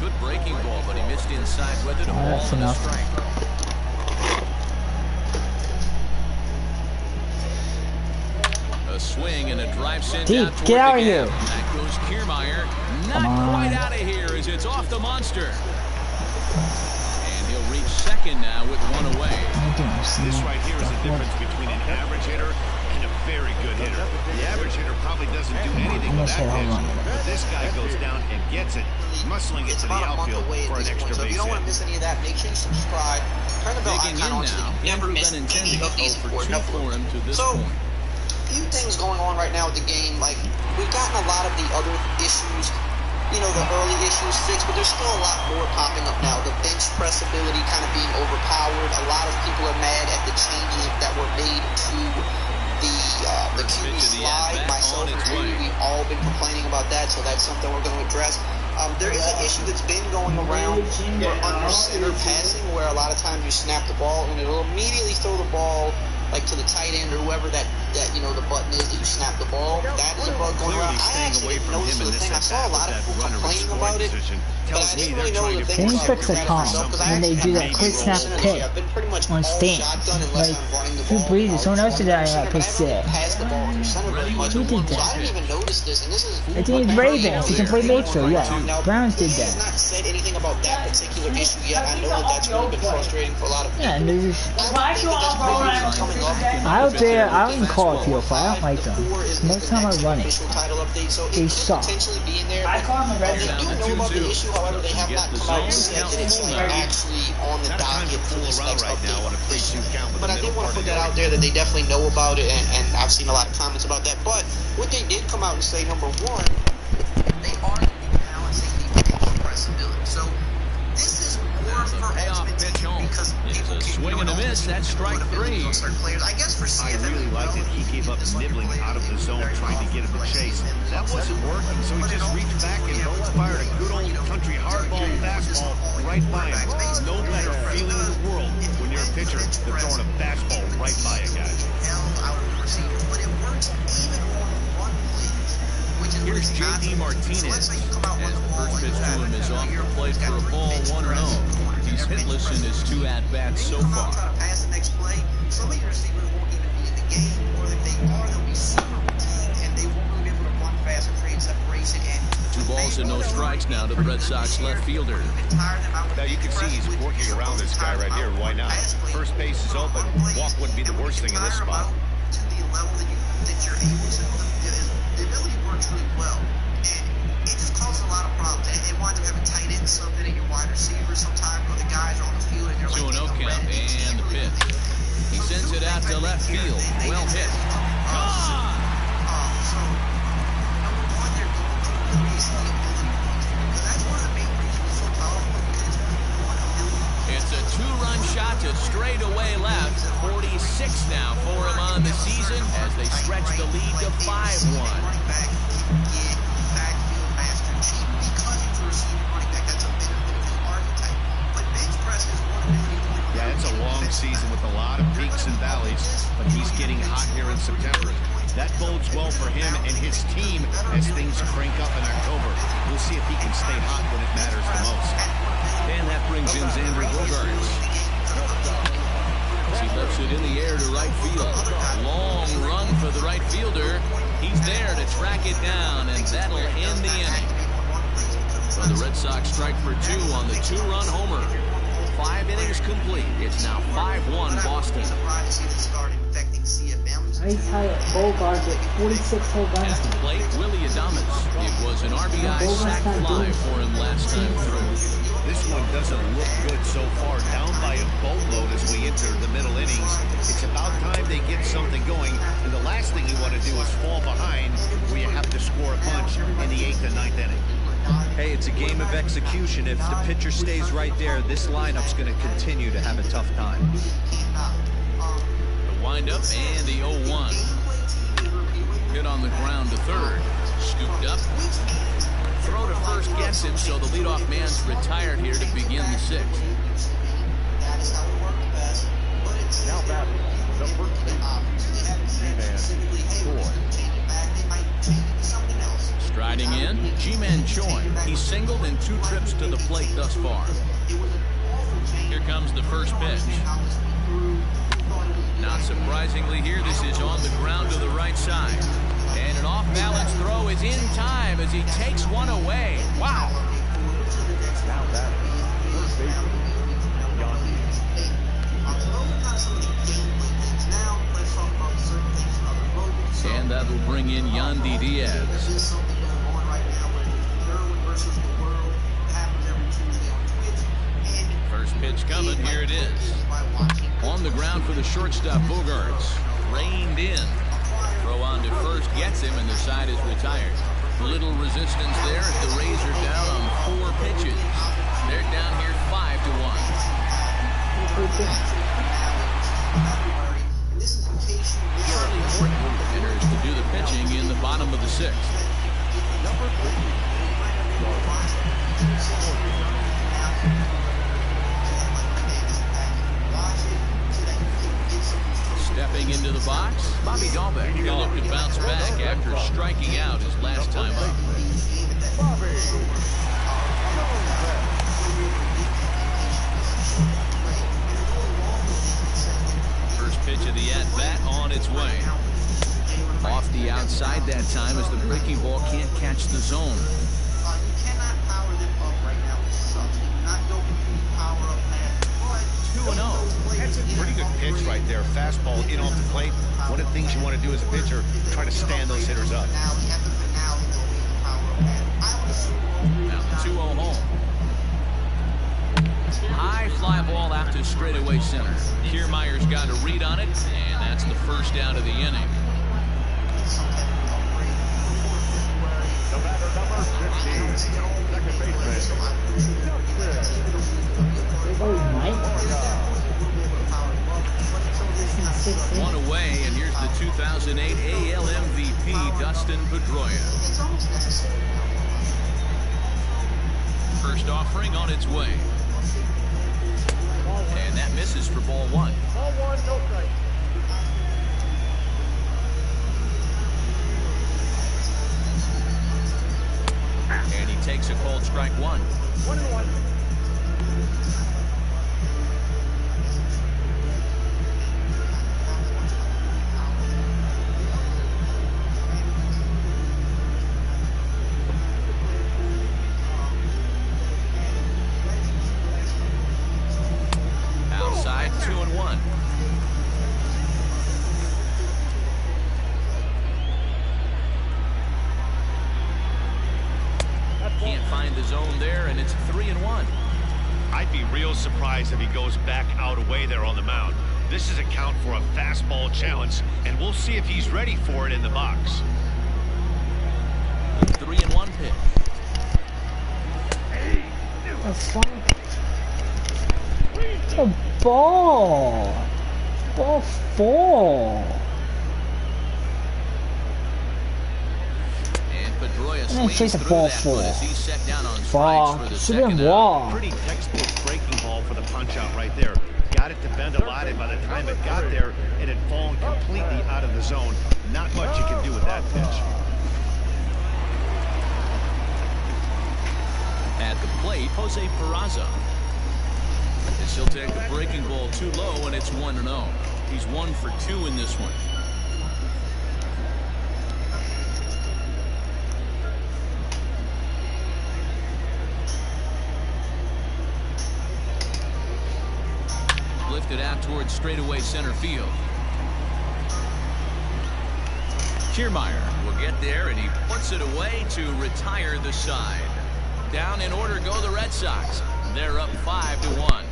S1: Good breaking ball, but he missed inside with it. A ball and a strike. A swing and a drive sent
S4: Deep,
S1: out
S4: get out of here.
S1: That goes Kiermaier. Not quite out of here as it's off the monster. And he'll reach second now with one away.
S2: This right here is the difference between an average hitter and a very good hitter. The average hitter probably doesn't do anything with that pitch, but this guy goes down and gets it, muscling it to the outfield for an extra base hit.
S10: If you don't want to miss any of that, make sure you subscribe. Turn the bell icon on so you never miss any of these important
S1: for him to this point.
S10: Few things going on right now with the game. Like, we've gotten a lot of the other issues, you know, the early issues fixed, but there's still a lot more popping up now. The bench press ability kind of being overpowered. A lot of people are mad at the changes that were made to the QB slide. Myself included, we've all been complaining about that, so that's something we're going to address. There is an issue that's been going around for under center passing, where a lot of times you snap the ball and it'll immediately throw the ball like to the tight end or whoever that you know the button is that you snap the ball. That is a bug going around. I actually didn't notice the thing. I saw a lot of people complaining about it, but I didn't really know the thing was
S4: fix the calm when they do that quick snap pick on stand. Like, Drew Brees, someone else did that quick snap. Who did that?
S10: I didn't even notice this, and this is.
S4: I think it's Ravens. He can play Mayfield, yeah. Browns did
S10: that. He has not said anything about that particular issue yet. I know that that's really been frustrating for a lot of people.
S4: Yeah, and there's out there, I don't even call it field fight. I don't like them. Most time I run it, they suck.
S8: I call them the red
S10: They do know about the issue, however, they have not come out and said that it's actually on the docket for this next update. But I did want to put that out there that they definitely know about it, and I've seen a lot of comments about that. But what they did come out and say, number one, they are going to be balancing the bench press ability. So this is more for ultimate team because people can
S1: swing and a miss. That's strike three.
S10: I guess for CFM,
S2: I really liked it. He gave up nibbling out of the zone, trying to get him to chase. That wasn't working, so he just reached back and fired a good old country hardball fastball right by him. No better feeling in the world when you're a pitcher than throwing a fastball right by a guy.
S1: Here's J.D. Martinez as the first pitch to him is off the plate for a ball, 1-0. He's hitless in his 2 at-bats so far.
S10: Some of your receivers won't even be in the game, or if they are, they'll be super fatigued, and they won't be able to run fast and create separation.
S1: 2 balls and no strikes now to the Red Sox left fielder.
S2: Now you can see he's working around this guy right here. Why not? First base is open. Walk wouldn't be the worst thing in this spot.
S10: To the level that you're able to, the ability works really well, and it just causes a lot of problems. It winds up having tight ends subbing at your wide receivers sometimes, or the guys are on the field and they're like
S1: 2-0 count and the pitch. He sends it out to left field. Well hit.
S10: So, number one, they're going to release the ability points because that's one of the main reasons it's so powerful because it's one ability.
S1: It's a 2-run shot to straightaway left. 46 now for him on the season as they stretch the lead to 5-1.
S2: Yeah, it's a long season with a lot of peaks and valleys, but he's getting hot here in September. That bodes well for him and his team as things crank up in October. We'll see if he can stay hot when it matters the most.
S1: And that brings in Xander Bogaerts. As he lifts it in the air to right field. Long run for the right fielder. He's there to track it down, and that'll end the inning. So the Red Sox strike for 2 on the 2-run homer. 5 innings complete. It's now 5-1 Boston.
S4: Nice high Bogaerts with 46 whole guns.
S1: At the plate, Willie Adames. It was an RBI sac fly for him last time through.
S2: This one doesn't look good so far. Down by a boatload as we enter the middle innings. It's about time they get something going. And the last thing you want to do is fall behind where you have to score a punch in the 8th and 9th inning.
S3: Hey, it's a game of execution. If the pitcher stays right there, this lineup's going to continue to have a tough time.
S1: The windup and the 0-1. Hit on the ground to third. Scooped up. Throws throw to first gets him, so the leadoff man's retired here to begin the sixth.
S9: Now batting, the first baseman,
S1: Striding in, Ji-Man Choi. He's singled in 2 trips to the plate thus far. Here comes the first pitch. Not surprisingly here, this is on the ground to the right side. And an off-balance throw is in time as he takes one away. Wow.
S9: now batting, first baseman,
S1: and that'll bring in Yandy Diaz. First pitch coming, here it is. On the ground for the shortstop, Bogarts. Reined in. Throw on to first gets him, and the side is retired. Little resistance there as the Rays are down on 4 pitches. They're down here 5-1. Charlie Morton enters to do the pitching in the bottom of the 6th.
S9: number 3.
S1: Stepping into the box, Bobby Dahlbeck. He'll look to bounce back after striking out his last time up. First pitch of the at-bat on its way. Off the outside that time as the breaking ball can't catch the zone. 2-0.
S2: That's a pretty good pitch right there. Fastball in off the plate. One of the things you want to do as a pitcher, try to stand those hitters up.
S1: Now the 2-0 home. High fly ball out to straightaway center. Kiermaier's got a read on it, and that's the first out of the inning.
S9: The batter, number 15, second baseman,
S1: One away, and here's the 2008 AL MVP, Dustin Pedroia. First offering on its way. And that misses for ball 1.
S9: Ball 1, no strike.
S1: And he takes a called strike 1.
S9: 1-1.
S1: Outside, 2-1. Can't find the zone there, and it's 3-1.
S2: I'd be real surprised if he goes back out away there on the mound. This is a count for a fastball challenge, and we'll see if he's ready for it in the box.
S1: 3-1 pitch.
S4: That's fine. A ball. Ball 4.
S1: Pedroia
S4: swings
S1: through
S4: the ball
S1: that
S4: 4.
S1: one as he's set down on strikes for the
S4: Should have
S1: second
S4: been
S1: out.
S4: wall.
S2: Pretty textbook breaking ball for the punch out right there. Got it to bend a lot, and by the time it got there, it had fallen completely out of the zone. Not much you can do with that pitch.
S1: At the plate, Jose Peraza. As he'll take the breaking ball too low, and it's 1-0. He's 1 for 2 in this one. Lifted out towards straightaway center field. Kiermaier will get there, and he puts it away to retire the side. Down in order go the Red Sox. They're up 5-1.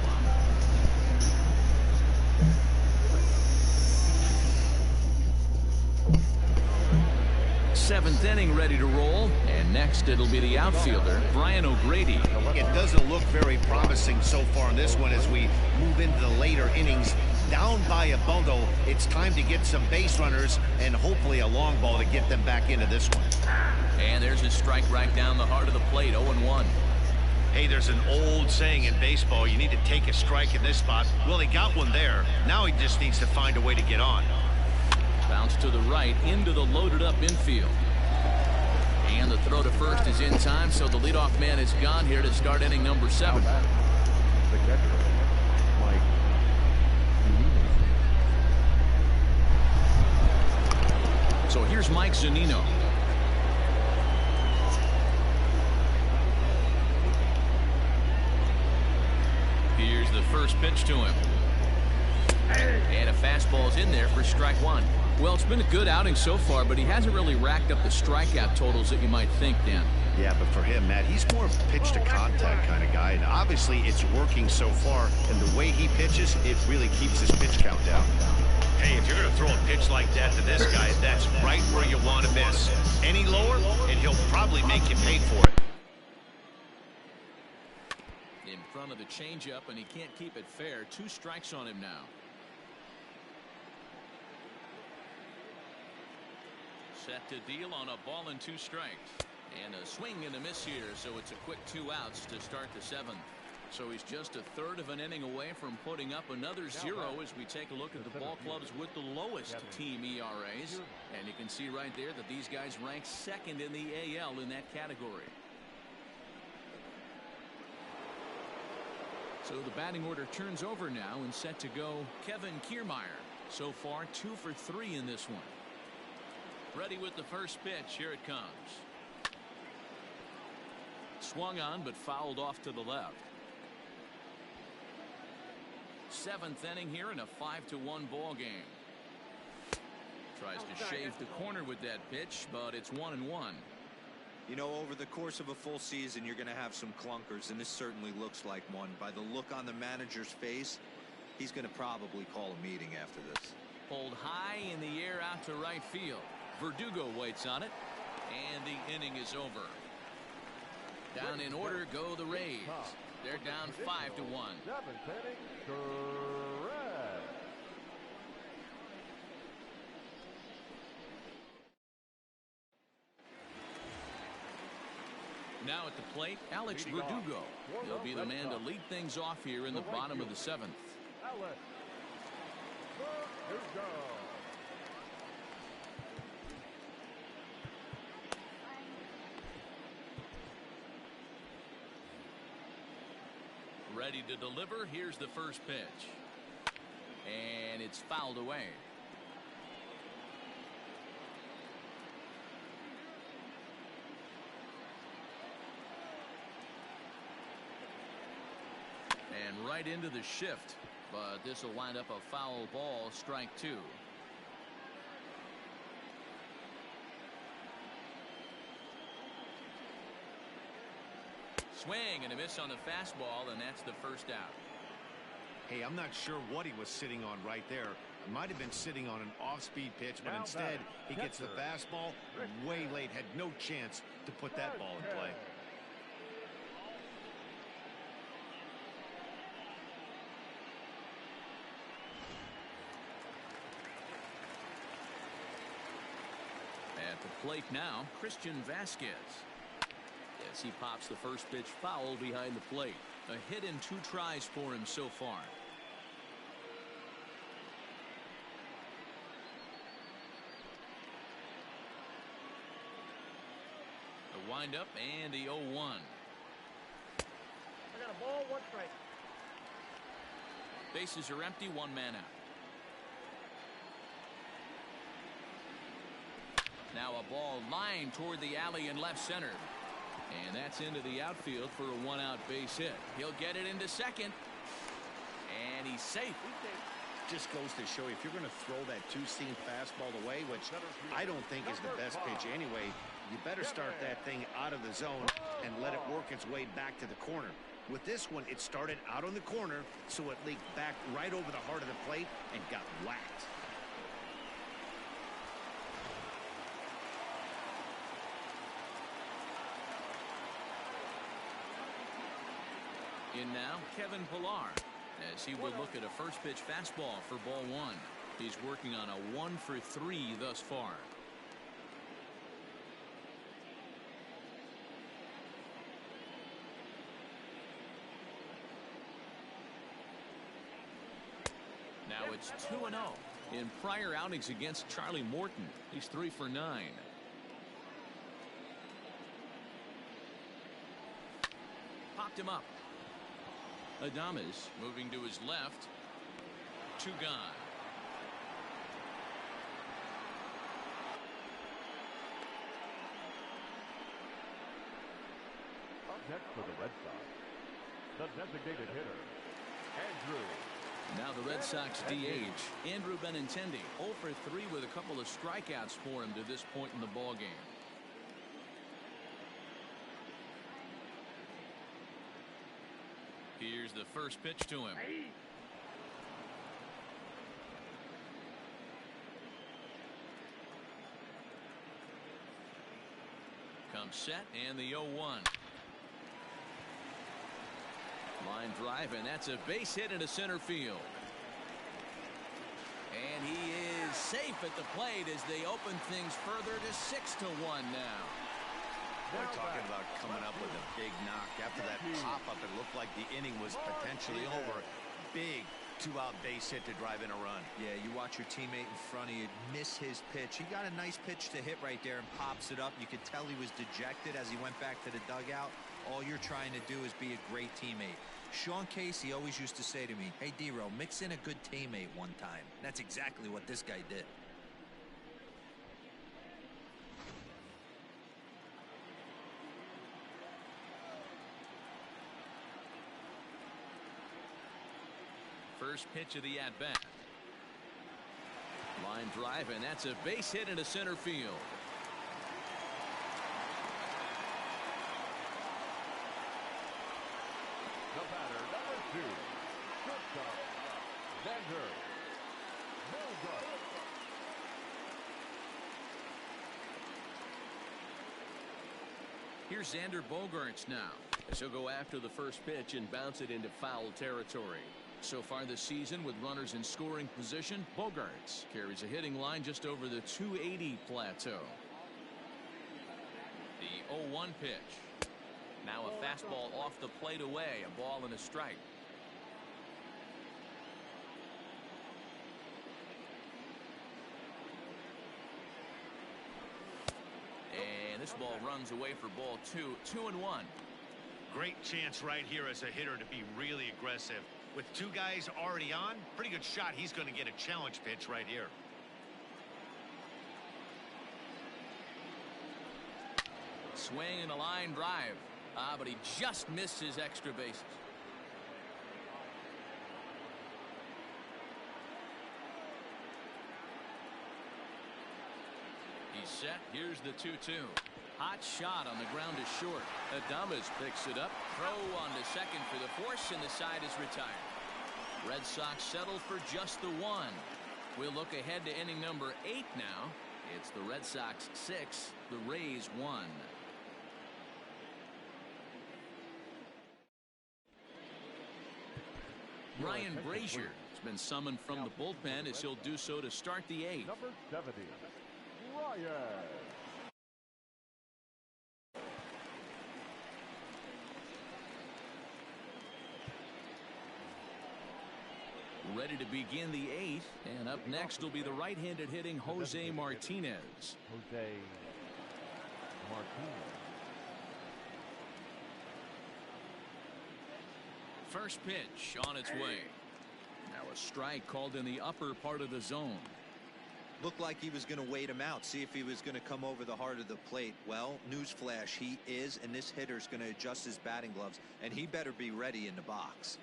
S1: 7th inning ready to roll, and next it'll be the outfielder, Brian O'Grady.
S2: It doesn't look very promising so far in this one as we move into the later innings. Down by a bundle, it's time to get some base runners and hopefully a long ball to get them back into this one.
S1: And there's a strike right down the heart of the plate. 0-1.
S2: Hey, there's an old saying in baseball, you need to take a strike in this spot. Well, he got one there. Now he just needs to find a way to get on.
S1: Bounce to the right into the loaded up infield. And the throw to first is in time, so the leadoff man is gone here to start inning number 7.
S9: The catcher, Mike.
S1: So here's Mike Zunino. Here's the first pitch to him. And a fastball's in there for strike 1. Well, it's been a good outing so far, but he hasn't really racked up the strikeout totals that you might think, Dan.
S2: Yeah, but for him, Matt, he's more of a pitch-to-contact kind of guy, and obviously it's working so far, and the way he pitches, it really keeps his pitch count down. Hey, if you're going to throw a pitch like that to this guy, that's right where you want to miss. Any lower, and he'll probably make you pay for it.
S1: In front of the changeup, and he can't keep it fair. 2 strikes on him now. Set to deal on a ball and 2 strikes. And a swing and a miss here, so it's a quick 2 outs to start the 7th. So he's just a third of an inning away from putting up another 0 as we take a look at the ball clubs with the lowest team ERAs. And you can see right there that these guys rank 2nd in the AL in that category. So the batting order turns over now and set to go Kevin Kiermaier. So far 2 for 3 in this one. Ready with the first pitch. Here it comes. Swung on but fouled off to the left. 7th inning here in a 5-1 ball game. Tries to shave the corner with that pitch, but it's 1-1.
S3: You know, over the course of a full season, you're going to have some clunkers, and this certainly looks like one. By the look on the manager's face, he's going to probably call a meeting after this.
S1: Pulled high in the air out to right field. Verdugo waits on it, and the inning is over. Down in order go the Rays. They're down 5-1.
S9: 7th inning, correct.
S1: Now at the plate, Alex Verdugo. He'll be the man to lead things off here in the bottom of the 7th.
S9: Alex Verdugo.
S1: Ready to deliver. Here's the first pitch. And it's fouled away. And right into the shift. But this will wind up a foul ball. Strike 2. Swing and a miss on the fastball, and that's the first out.
S2: Hey, I'm not sure what he was sitting on right there. He might have been sitting on an off-speed pitch, but instead he gets the fastball way late. Had no chance to put that ball in play.
S1: At the plate now, Christian Vasquez. As he pops the first pitch foul behind the plate. A hit in 2 tries for him so far. The windup and the 0-1.
S9: I got a ball, 1 strike.
S1: Bases are empty, 1 man out. Now a ball lined toward the alley in left center. And that's into the outfield for a 1-out base hit. He'll get it into second. And he's safe.
S2: Just goes to show you, if you're going to throw that 2-seam fastball away, which I don't think is the best pitch anyway, you better start that thing out of the zone and let it work its way back to the corner. With this one, it started out on the corner, so it leaked back right over the heart of the plate and got whacked.
S1: In now, Kevin Pillar, as he will look at a first pitch fastball for ball 1. He's working on a 1 for 3 thus far. Now it's 2-0. In prior outings against Charlie Morton, he's 3 for 9. Popped him up. Adames moving to his left. 2 gone.
S9: Up next for the Red Sox, the designated hitter, Andrew.
S1: Now the Red Sox DH, Andrew Benintendi, 0 for 3 with a couple of strikeouts for him to this point in the ball game. Here's the first pitch to him. Comes set and the 0-1. Line drive, and that's a base hit into center field. And he is safe at the plate as they open things further to 6-1 now.
S2: We're talking about coming up with a big knock. After that pop-up, it looked like the inning was potentially over. Big 2-out base hit to drive in a run.
S3: Yeah, you watch your teammate in front of you miss his pitch. He got a nice pitch to hit right there and pops it up. You could tell he was dejected as he went back to the dugout. All you're trying to do is be a great teammate. Sean Casey always used to say to me, hey, D-Row, mix in a good teammate one time. That's exactly what this guy did.
S1: First pitch of the at-bat. Line drive, and that's a base hit into center field.
S9: The batter, number 2, shortstop, Xander Bogaerts.
S1: Here's Xander Bogaerts now, as he'll go after the first pitch and bounce it into foul territory. So far this season, with runners in scoring position, Bogaerts carries a hitting line just over the 280 plateau. The 0-1 pitch. Now a fastball off the plate away, a ball and a strike. And this ball runs away for ball 2, 2-1.
S2: Great chance right here as a hitter to be really aggressive. With 2 guys already on, pretty good shot. He's going to get a challenge pitch right here.
S1: Swing and a line drive. But he just missed his extra bases. He's set. Here's the 2-2. Hot shot on the ground is short. Adames picks it up. Throw on to second for the force, and the side is retired. Red Sox settle for just the 1. We'll look ahead to inning number 8 now. It's the Red Sox 6, the Rays 1. Ryan Brazier has been summoned from the bullpen as he'll do so to start the 8th.
S9: Number 70, Ryan.
S1: Ready to begin the 8th, and up next will be the right-handed hitting Jose Martinez.
S9: Jose Martinez.
S1: First pitch on its way. Now a strike called in the upper part of the zone.
S3: Looked like he was going to wait him out, see if he was going to come over the heart of the plate. Well, newsflash, he is, and this hitter's going to adjust his batting gloves, and he better be ready in the box.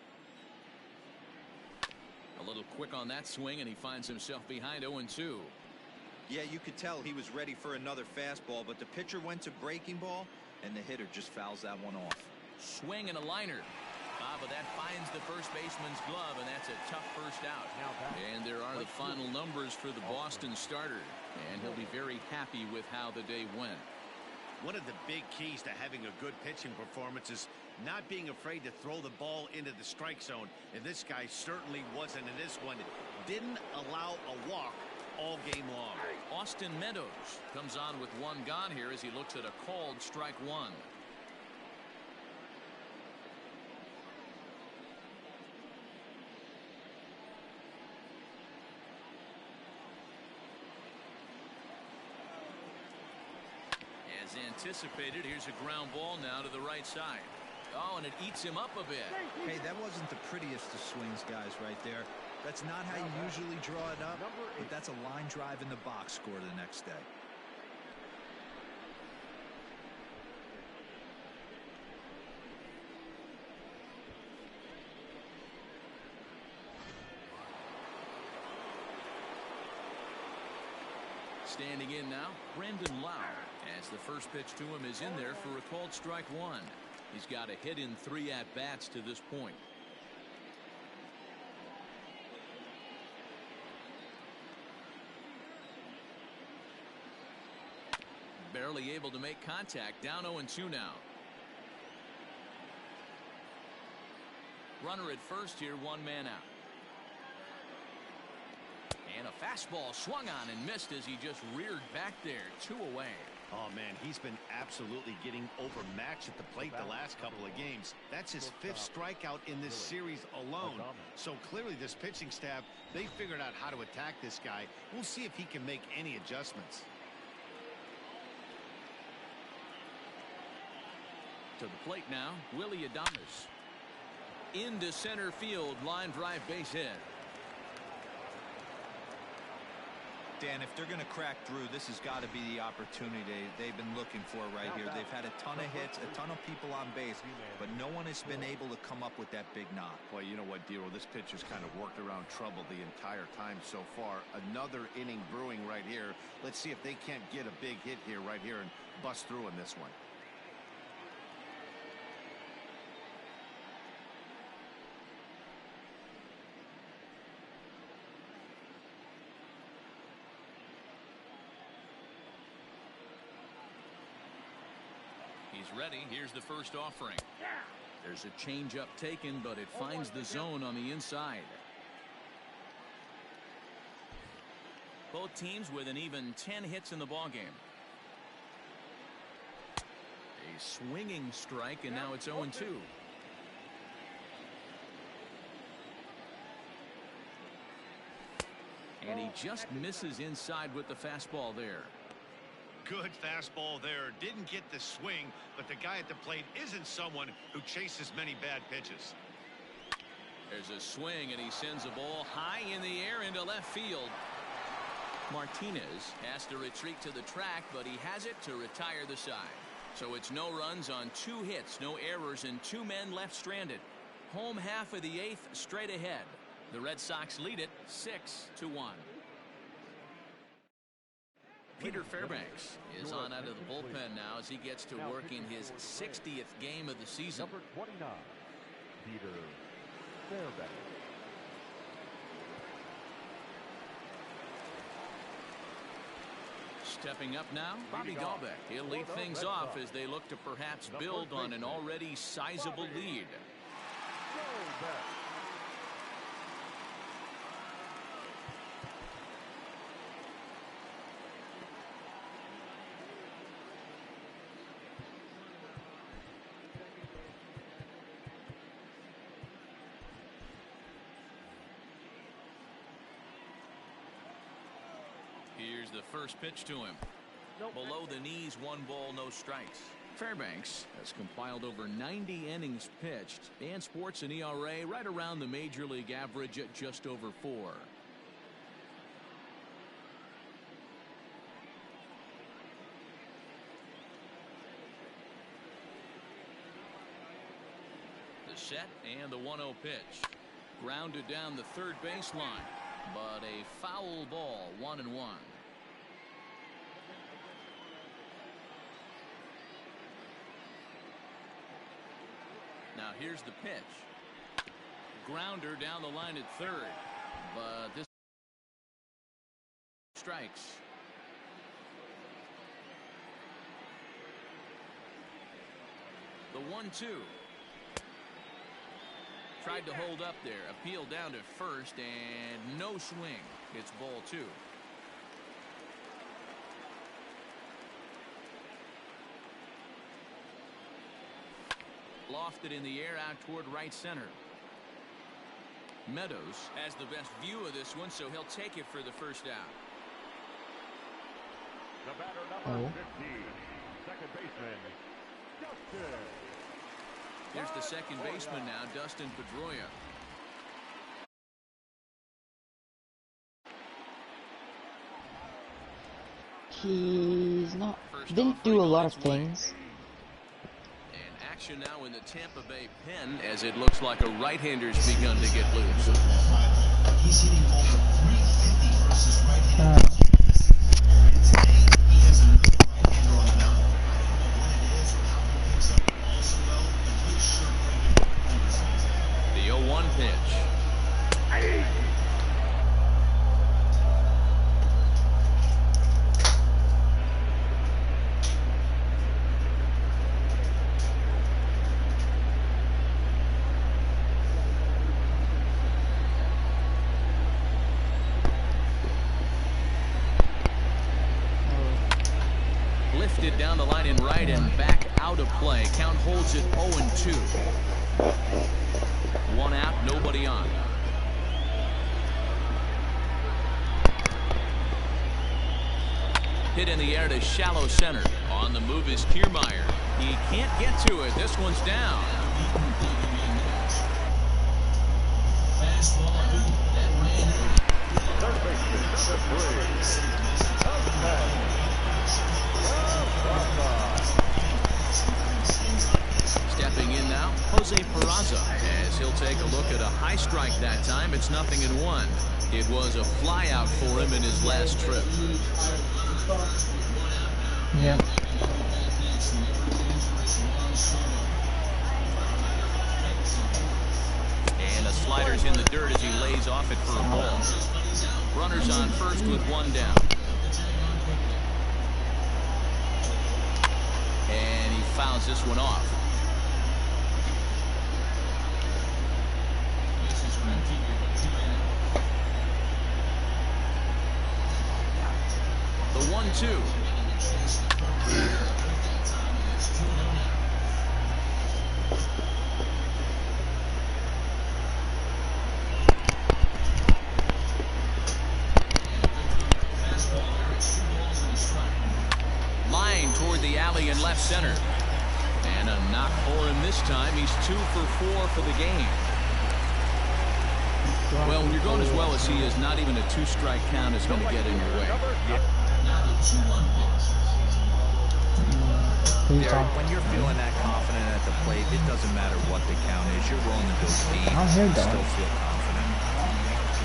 S1: A little quick on that swing, and he finds himself behind 0-2.
S3: Yeah, you could tell he was ready for another fastball, but the pitcher went to breaking ball, and the hitter just fouls that one off.
S1: Swing and a liner. But that finds the first baseman's glove, and that's a tough first out. And there are the final numbers for the Boston starter, and he'll be very happy with how the day went.
S2: One of the big keys to having a good pitching performance is not being afraid to throw the ball into the strike zone. And this guy certainly wasn't in this one. Didn't allow a walk all game long.
S1: Austin Meadows comes on with 1 gone here as he looks at a called strike 1. anticipated. Here's a ground ball now to the right side. Oh, and it eats him up a bit.
S3: Hey, that wasn't the prettiest of swings, guys, right there. That's not how you usually draw it up, but that's a line drive in the box score the next day.
S1: Standing in now, Brendan Lau, as the first pitch to him is in there for a called strike one. He's got a hit in 3 at-bats to this point. Barely able to make contact. Down 0-2 now. Runner at first here, 1 man out. And a fastball swung on and missed as he just reared back there. 2 away.
S2: Oh, man, he's been absolutely getting overmatched at the plate the last couple of games. That's his 5th strikeout in this series alone. So clearly this pitching staff, they figured out how to attack this guy. We'll see if he can make any adjustments.
S1: To the plate now, Willie Adames. Into center field, line drive base hit.
S3: Dan, if they're going to crack through, this has got to be the opportunity they've been looking for right here. They've had a ton of hits, a ton of people on base, but no one has been able to come up with that big knock.
S2: Well, you know what, Dero, this pitcher's kind of worked around trouble the entire time so far. Another inning brewing right here. Let's see if they can't get a big hit here right here and bust through in this one.
S1: He's ready. Here's the first offering. There's a changeup taken, but it finds the zone on the inside. Both teams with an even 10 hits in the ballgame. A swinging strike, and now it's 0-2. And he just misses inside with the fastball there.
S2: Good fastball there. Didn't get the swing, but the guy at the plate isn't someone who chases many bad pitches.
S1: There's a swing, and he sends a ball high in the air into left field. Martinez has to retreat to the track, but he has it to retire the side. So it's no runs on 2 hits, no errors, and 2 men left stranded. Home half of the 8th straight ahead. The Red Sox lead it 6-1. Peter Fairbanks is on out of the bullpen now as he gets to work in his 60th game of the season.
S9: Number 29, Peter Fairbanks.
S1: Stepping up now, Bobby Dahlbeck. He'll lead things off as they look to perhaps build on an already sizable lead. Here's the first pitch to him. Below the knees, 1 ball, no strikes. Fairbanks has compiled over 90 innings pitched and sports an ERA right around the major league average at just over 4. The set and the 1-0 pitch. Grounded down the third baseline, but a foul ball, 1-1. Now here's the pitch. Grounder down the line at third, but this strikes. The 1-2. Tried to hold up there. Appeal down to first, and no swing. It's ball 2. Lofted in the air out toward right center. Meadows has the best view of this one, so he'll take it for the first out.
S9: The batter, number 15, second second baseman, Dustin.
S1: Here's the second baseman now, Dustin Pedroia.
S11: He's not, didn't do a lot of things.
S1: And action now in the Tampa Bay pen as it looks like a right-hander's begun to get loose.
S12: He's hitting over 350 versus right-handed. Today, he has another right-hander on the mound. I don't know what it is or how he picks up the ball so well, but he's sure bringing it.
S1: The 0-1 pitch. Lifted down the line in right and back out of play. Count holds it 0-2. One out, nobody on. Hit in the air to shallow center. On the move is Kiermaier. He can't get to it. This one's down. Stepping in now, Jose Peraza, as he'll take a look at a high strike that time. It's 0-1. It was a flyout for him in his last trip.
S4: Yeah.
S1: And the slider's in the dirt as he lays off it for a ball. Runners on first with one down. And he fouls this one off. The 1-2. Line toward the alley in left center. And a knock for him this time. He's 2 for 4 for the game. Well, when you're going as well as he is, not even a 2-strike count is going to get in your way.
S3: Derek, when you're feeling that confident at the plate, it doesn't matter what the count is. You're rolling the deep.
S4: I don't hear
S3: Still
S4: dog.
S3: feel confident.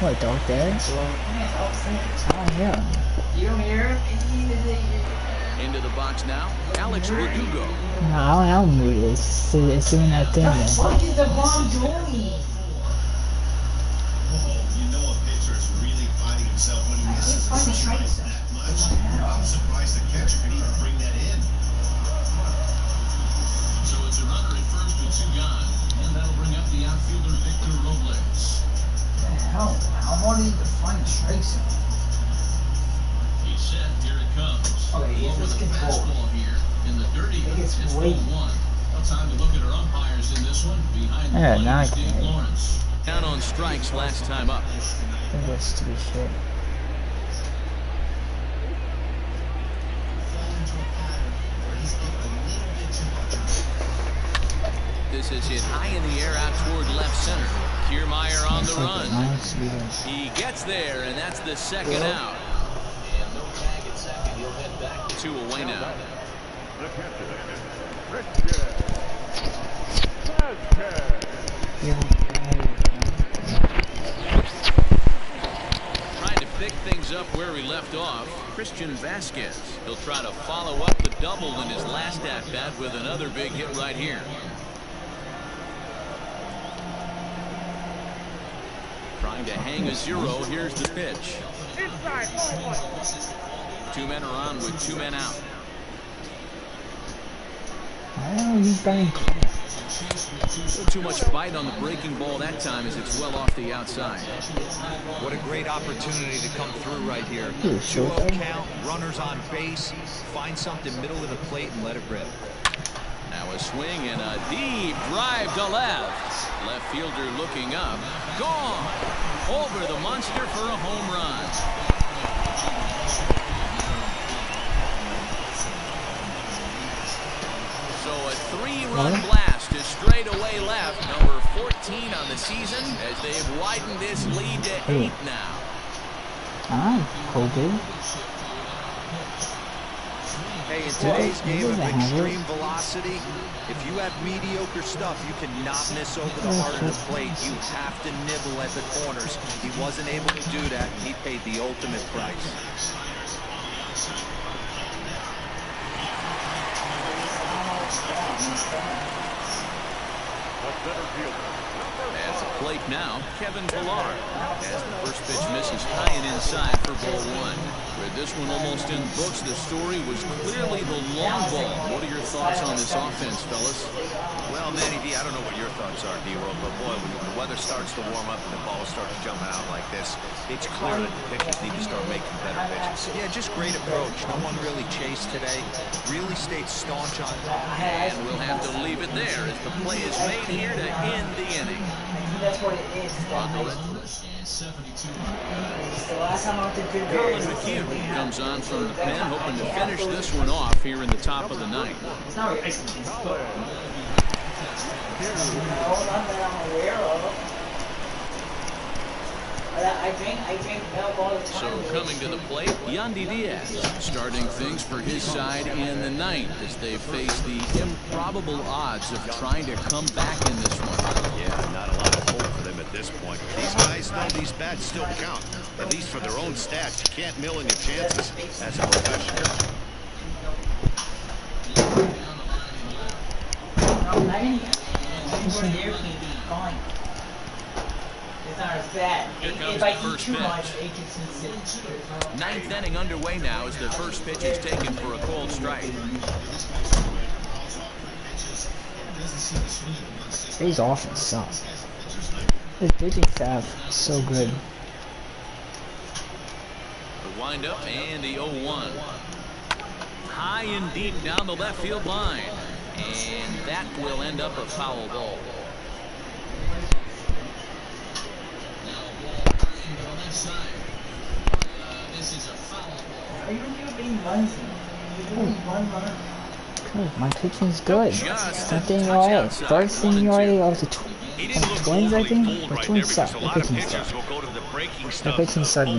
S4: What, dog there? I don't hear him.
S8: You don't hear him?
S1: Into the box now, Alex Verdugo.
S4: No, I don't know who it is. It's doing that thing then.
S8: What is the bomb doing?
S12: You know a pitcher is really finding himself when he misses the strikes that much. I'm surprised the catcher can even bring that in.
S1: So it's a runner at first with 2 gone, and that'll bring up the outfielder Victor Robles.
S8: The hell? How hard is it to find strikes?
S1: He's set. Here it comes.
S8: Okay, let's get the ball
S1: here in the dirty.
S8: It's way.
S1: Well, time to look at our umpires in this one. Behind the plate,
S4: now I
S1: Steve
S4: can.
S1: Lawrence. Down on strikes last time up.
S4: I think that's stupid shit.
S1: This is hit high in the air out toward left center. Kiermaier on the run. He gets there, and that's the second out. And no tag at second. He'll head back 2 away now.
S9: The catcher, Christian Vasquez.
S1: Trying to pick things up where he left off, Christian Vasquez. He'll try to follow up the double in his last at-bat with another big hit right here. Trying to hang a 0. Here's the pitch.
S5: Inside,
S1: 2 men are on with 2 men out.
S4: Oh, he's batting close.
S1: Too much bite on the breaking ball that time as it's well off the outside.
S3: What a great opportunity to come through right here. 2-0 count, runners on base. Find something middle of the plate and let it rip.
S1: Now a swing and a deep drive to left. Left fielder looking up. Gone. Over the monster for a home run. So a 3-run blast to straightaway left. Number 14 on the season as they've widened this lead to 8 now.
S4: Okay.
S3: Hey, in today's game of extreme velocity, if you have mediocre stuff, you cannot miss over the heart of the plate. You have to nibble at the corners. He wasn't able to do that, and he paid the ultimate price.
S1: At the plate now, Kevin Pillar. As the first pitch misses high and inside for ball 1. With this one almost in books, the story was clearly the long ball. What are your thoughts on this offense, fellas?
S2: Well, Manny D, I don't know what your thoughts are, D-Roll, but boy, when the weather starts to warm up and the ball starts jumping out like this, it's clear that the pitchers need to start making better pitches.
S3: Yeah, just great approach. No one really chased today. Really stayed staunch on top.
S1: And we'll have to leave it there as the play is made here to end the inning.
S8: That's what it is.
S1: Colin McHugh comes on from the pen, hoping to finish this one off here in the top of the ninth.
S8: It's not really icing things, but not that I'm aware of. I drink milk all the time.
S1: So coming to the plate, Yandy Diaz starting things for his side in the ninth as they face the improbable odds of trying to come back in this one.
S2: Yeah, not a lot of hope for them at this point. These guys know these bats still count, at least for their own stats. You can't mill in your chances as a professional.
S1: Here comes the first pitch. Ninth inning underway now as the first pitch is taken for a cold strike.
S4: His offense sucks. His pitching staff is so good.
S1: The windup and the 0-1. High and deep down the left field line. And that will end up a foul ball.
S4: My pitching's good. Second ERA. First in ERA of the Twins, I think. The Twins suck. The pitching sucks. The pitching sucks.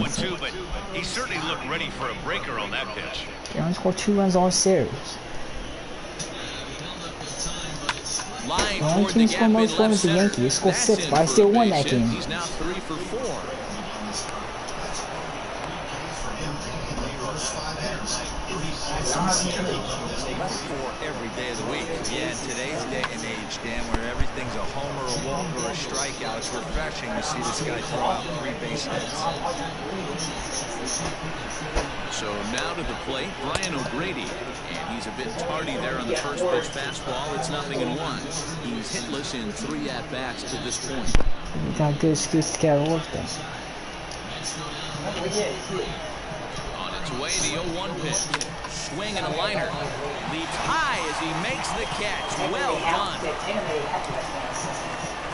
S2: He certainly looked ready for a breaker on that pitch.
S4: They only scored 2 runs all series. The only team scored most runs is the Yankees. They scored 6, but I still won that game.
S1: He's now 3 for 4.
S3: Every day of the week. Yeah, in today's day and age, Dan, where everything's a homer, a walk, or a strikeout, it's refreshing to see this guy throw out 3 base hits.
S1: So now to the plate, Brian O'Grady. And he's a bit tardy there on the first pitch fastball. It's 0-1. He's hitless in 3 at-bats to this point.
S4: He's got a good excuse to get work done.
S1: On its way, the 0-1 pitch. Swing and a liner. Leaps high as he makes the catch. Well done.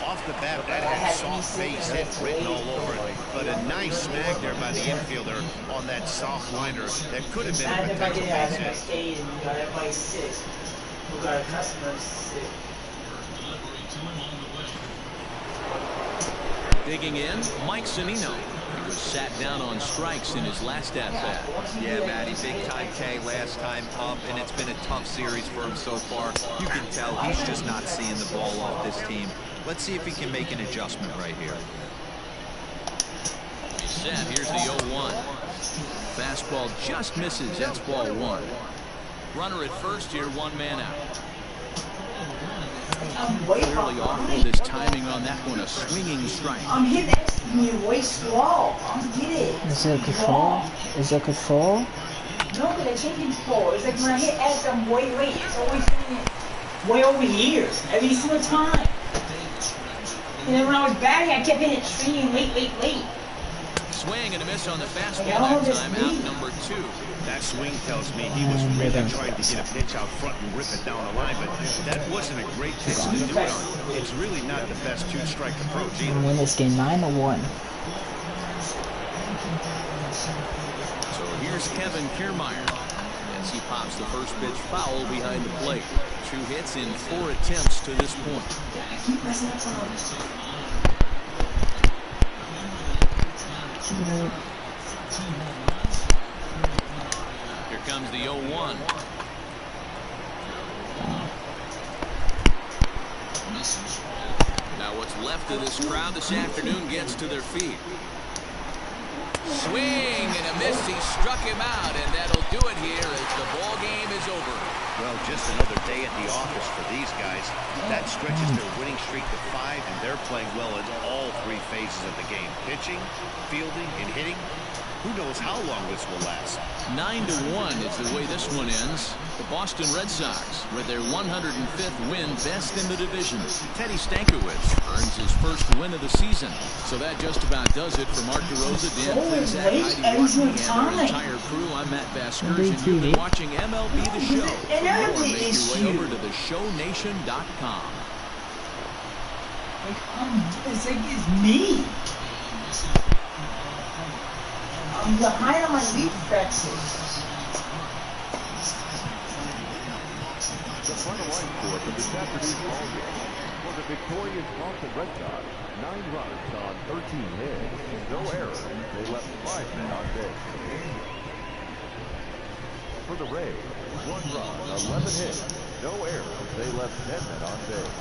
S2: Off the bat, that had soft base hit written all over it. But a nice snag there by the infielder on that soft liner that could have been a potential base hit.
S1: Digging in, Mike Zunino. He was sat down on strikes in his last at-bat.
S3: Yeah, Matty, big-time K last time up, and it's been a tough series for him so far. You can tell he's just not seeing the ball off this team. Let's see if he can make an adjustment right here.
S1: Set. Here's the 0-1. Fastball just misses. That's ball 1. Runner at first here, 1 man out. Clearly off with his timing on that one, a swinging strike.
S8: I'm hitting that way slow. Get it.
S4: Is it control? Is it control?
S8: No, but I can't control. It's like when I hit X, I'm way late. It's always been way over years, every single time. And then when I was batting, I kept hitting it swinging late.
S1: Swing and a miss on the fastball that time, out number 2.
S2: That swing tells me he was really trying to get a pitch out front and rip it down the line, but that wasn't a great pitch to do it on. It's really not the best 2-strike approach either.
S4: Win this game 9-1.
S1: So here's Kevin Kiermaier. as he pops the first pitch foul behind the plate. 2 hits in 4 attempts to this point. Here comes the 0-1. Now what's left of this crowd this afternoon gets to their feet. Swing and a miss. He struck him out, and that'll do it here as the ball game is over.
S2: Well, just another day at the office for these guys. That stretches their winning streak to 5, and they're playing well in all 3 phases of the game. Pitching, fielding, and hitting. Who knows how long this will last?
S1: 9-1 is the way this one ends. The Boston Red Sox with their 105th win, best in the division. Teddy Stankiewicz earns his first win of the season. So that just about does it for Mark DeRosa, Dan Flinsack, Heidi Martin, and our entire crew. I'm Matt Vasgersian. You've been watching MLB The Show. For more, make your way over to theshownation.com.
S8: It's me. I'm behind on my reflexes.
S9: The final line score for this afternoon's ball game was a victorious Boston Red Sox. 9 runs on 13 hits. No errors. They left 5 men on base. For the Rays, 1 run, 11 hits. No errors. They left 10 men on base.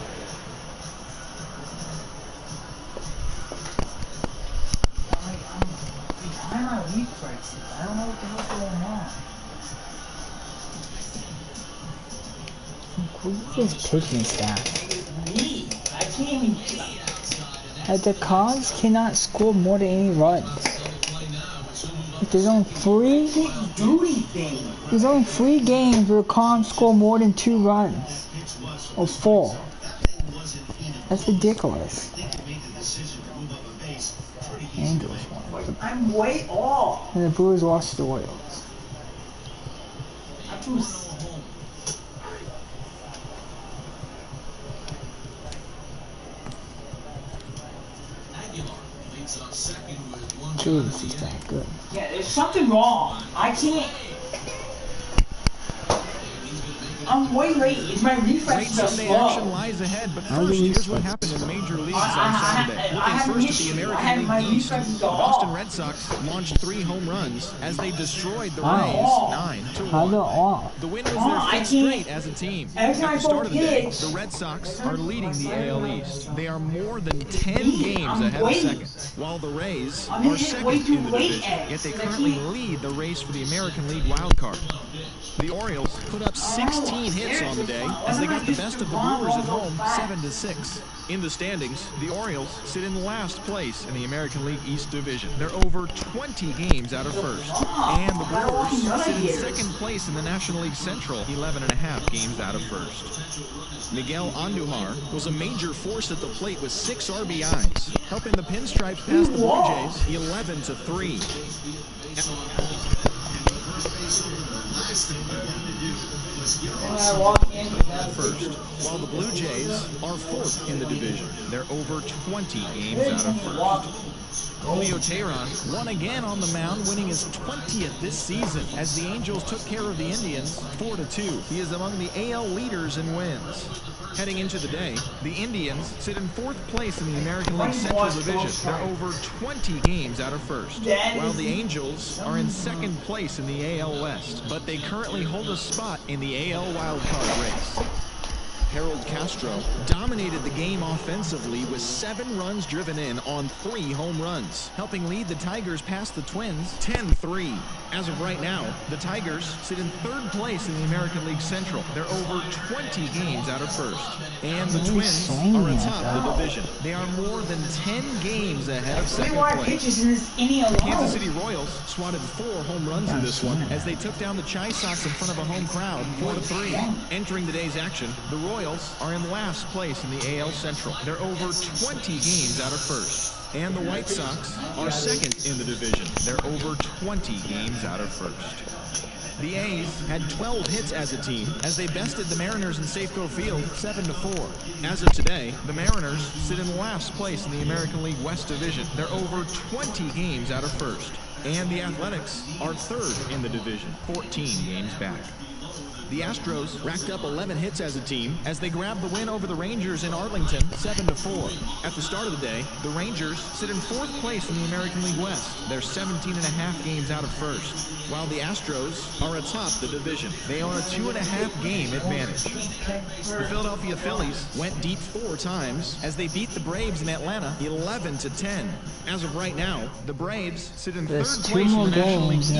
S8: I'm on reflexes. I don't know what the hell's going on.
S4: Who's this pitching staff?
S8: Me? I can't even.
S4: The Cubs cannot score more than any runs. There's only 3. There's only 3 games where the Cubs score more than 2 runs. Or 4. That's ridiculous. Angels won.
S8: I'm way off.
S4: And the Brewers lost to the Royals. Dude, this is that good.
S8: Yeah, there's something wrong. I can't. I'm way late. My reflexes are
S13: Sunday
S8: slow.
S13: action lies ahead, but first, here's what happened in the major leagues on Saturday. Looking first at the American League East, the Boston Red Sox launched 3 home runs as they destroyed the Rays 9-1. The win was their 5th straight as a team. At the start of the day, the Red Sox are leading the AL East. They are more than 10 games ahead of second, while the Rays are second in the division, yet they currently lead the race for the American League wildcard. The Orioles put up 16 hits on the day as they got the best of the Brewers at home 7-6. In the standings, the Orioles sit in last place in the American League East Division. They're over 20 games out of first. And the Brewers sit in second place in the National League Central, 11.5 games out of first. Miguel Andujar was a major force at the plate with 6 RBIs, helping the Pinstripes pass the Blue Jays 11-3. First, while the Blue Jays are 4th in the division. They're over 20 games out of first. Julio Teheran won again on the mound, winning his 20th this season as the Angels took care of the Indians 4-2. He is among the AL leaders in wins. Heading into the day, the Indians sit in 4th place in the American League Central Division. They're over 20 games out of first, while the Angels are in 2nd place in the AL West, but they currently hold a spot in the AL wildcard race. Harold Castro dominated the game offensively with 7 runs driven in on 3 home runs, helping lead the Tigers past the Twins 10-3. As of right now, the Tigers sit in 3rd place in the American League Central. They're over 20 games out of first. And the Twins are atop the division. They are more than 10 games ahead of second place. The Kansas City Royals swatted 4 home runs in this one as they took down the Chi Sox in front of a home crowd 4-3. Entering the day's action, the Royals are in last place in the AL Central. They're over 20 games out of first. And the White Sox are 2nd in the division. They're over 20 games out of first. The A's had 12 hits as a team as they bested the Mariners in Safeco Field 7-4. As of today, the Mariners sit in last place in the American League West Division. They're over 20 games out of first. And the Athletics are third in the division, 14 games back. The Astros racked up 11 hits as a team as they grabbed the win over the Rangers in Arlington 7-4. At the start of the day, the Rangers sit in fourth place in the American League West. They're 17.5 games out of first, while the Astros are atop the division. They own a 2.5 game advantage. The Philadelphia Phillies went deep 4 times as they beat the Braves in Atlanta 11-10. As of right now, the Braves sit in third place in the National League East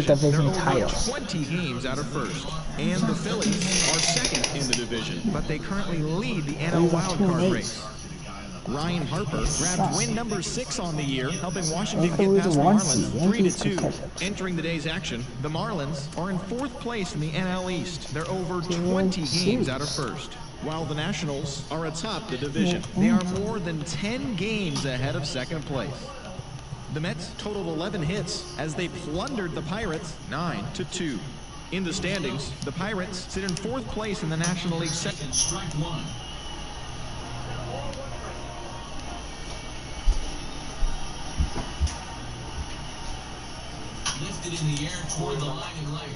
S13: division. They're over 20 games out of first. And the Phillies are second in the division, but they currently lead the NL wildcard race. Ryan Harper grabbed win number 6 on the year, helping Washington get past the Marlins 3-2. Entering the day's action, the Marlins are in fourth place in the NL East. They're over 20 games out of first, while the Nationals are atop the division. They are more than 10 games ahead of second place. The Mets totaled 11 hits as they plundered the Pirates 9-2. In the standings, the Pirates sit in fourth place in the National League second.
S12: Strike one. Lifted in the air toward the line and left.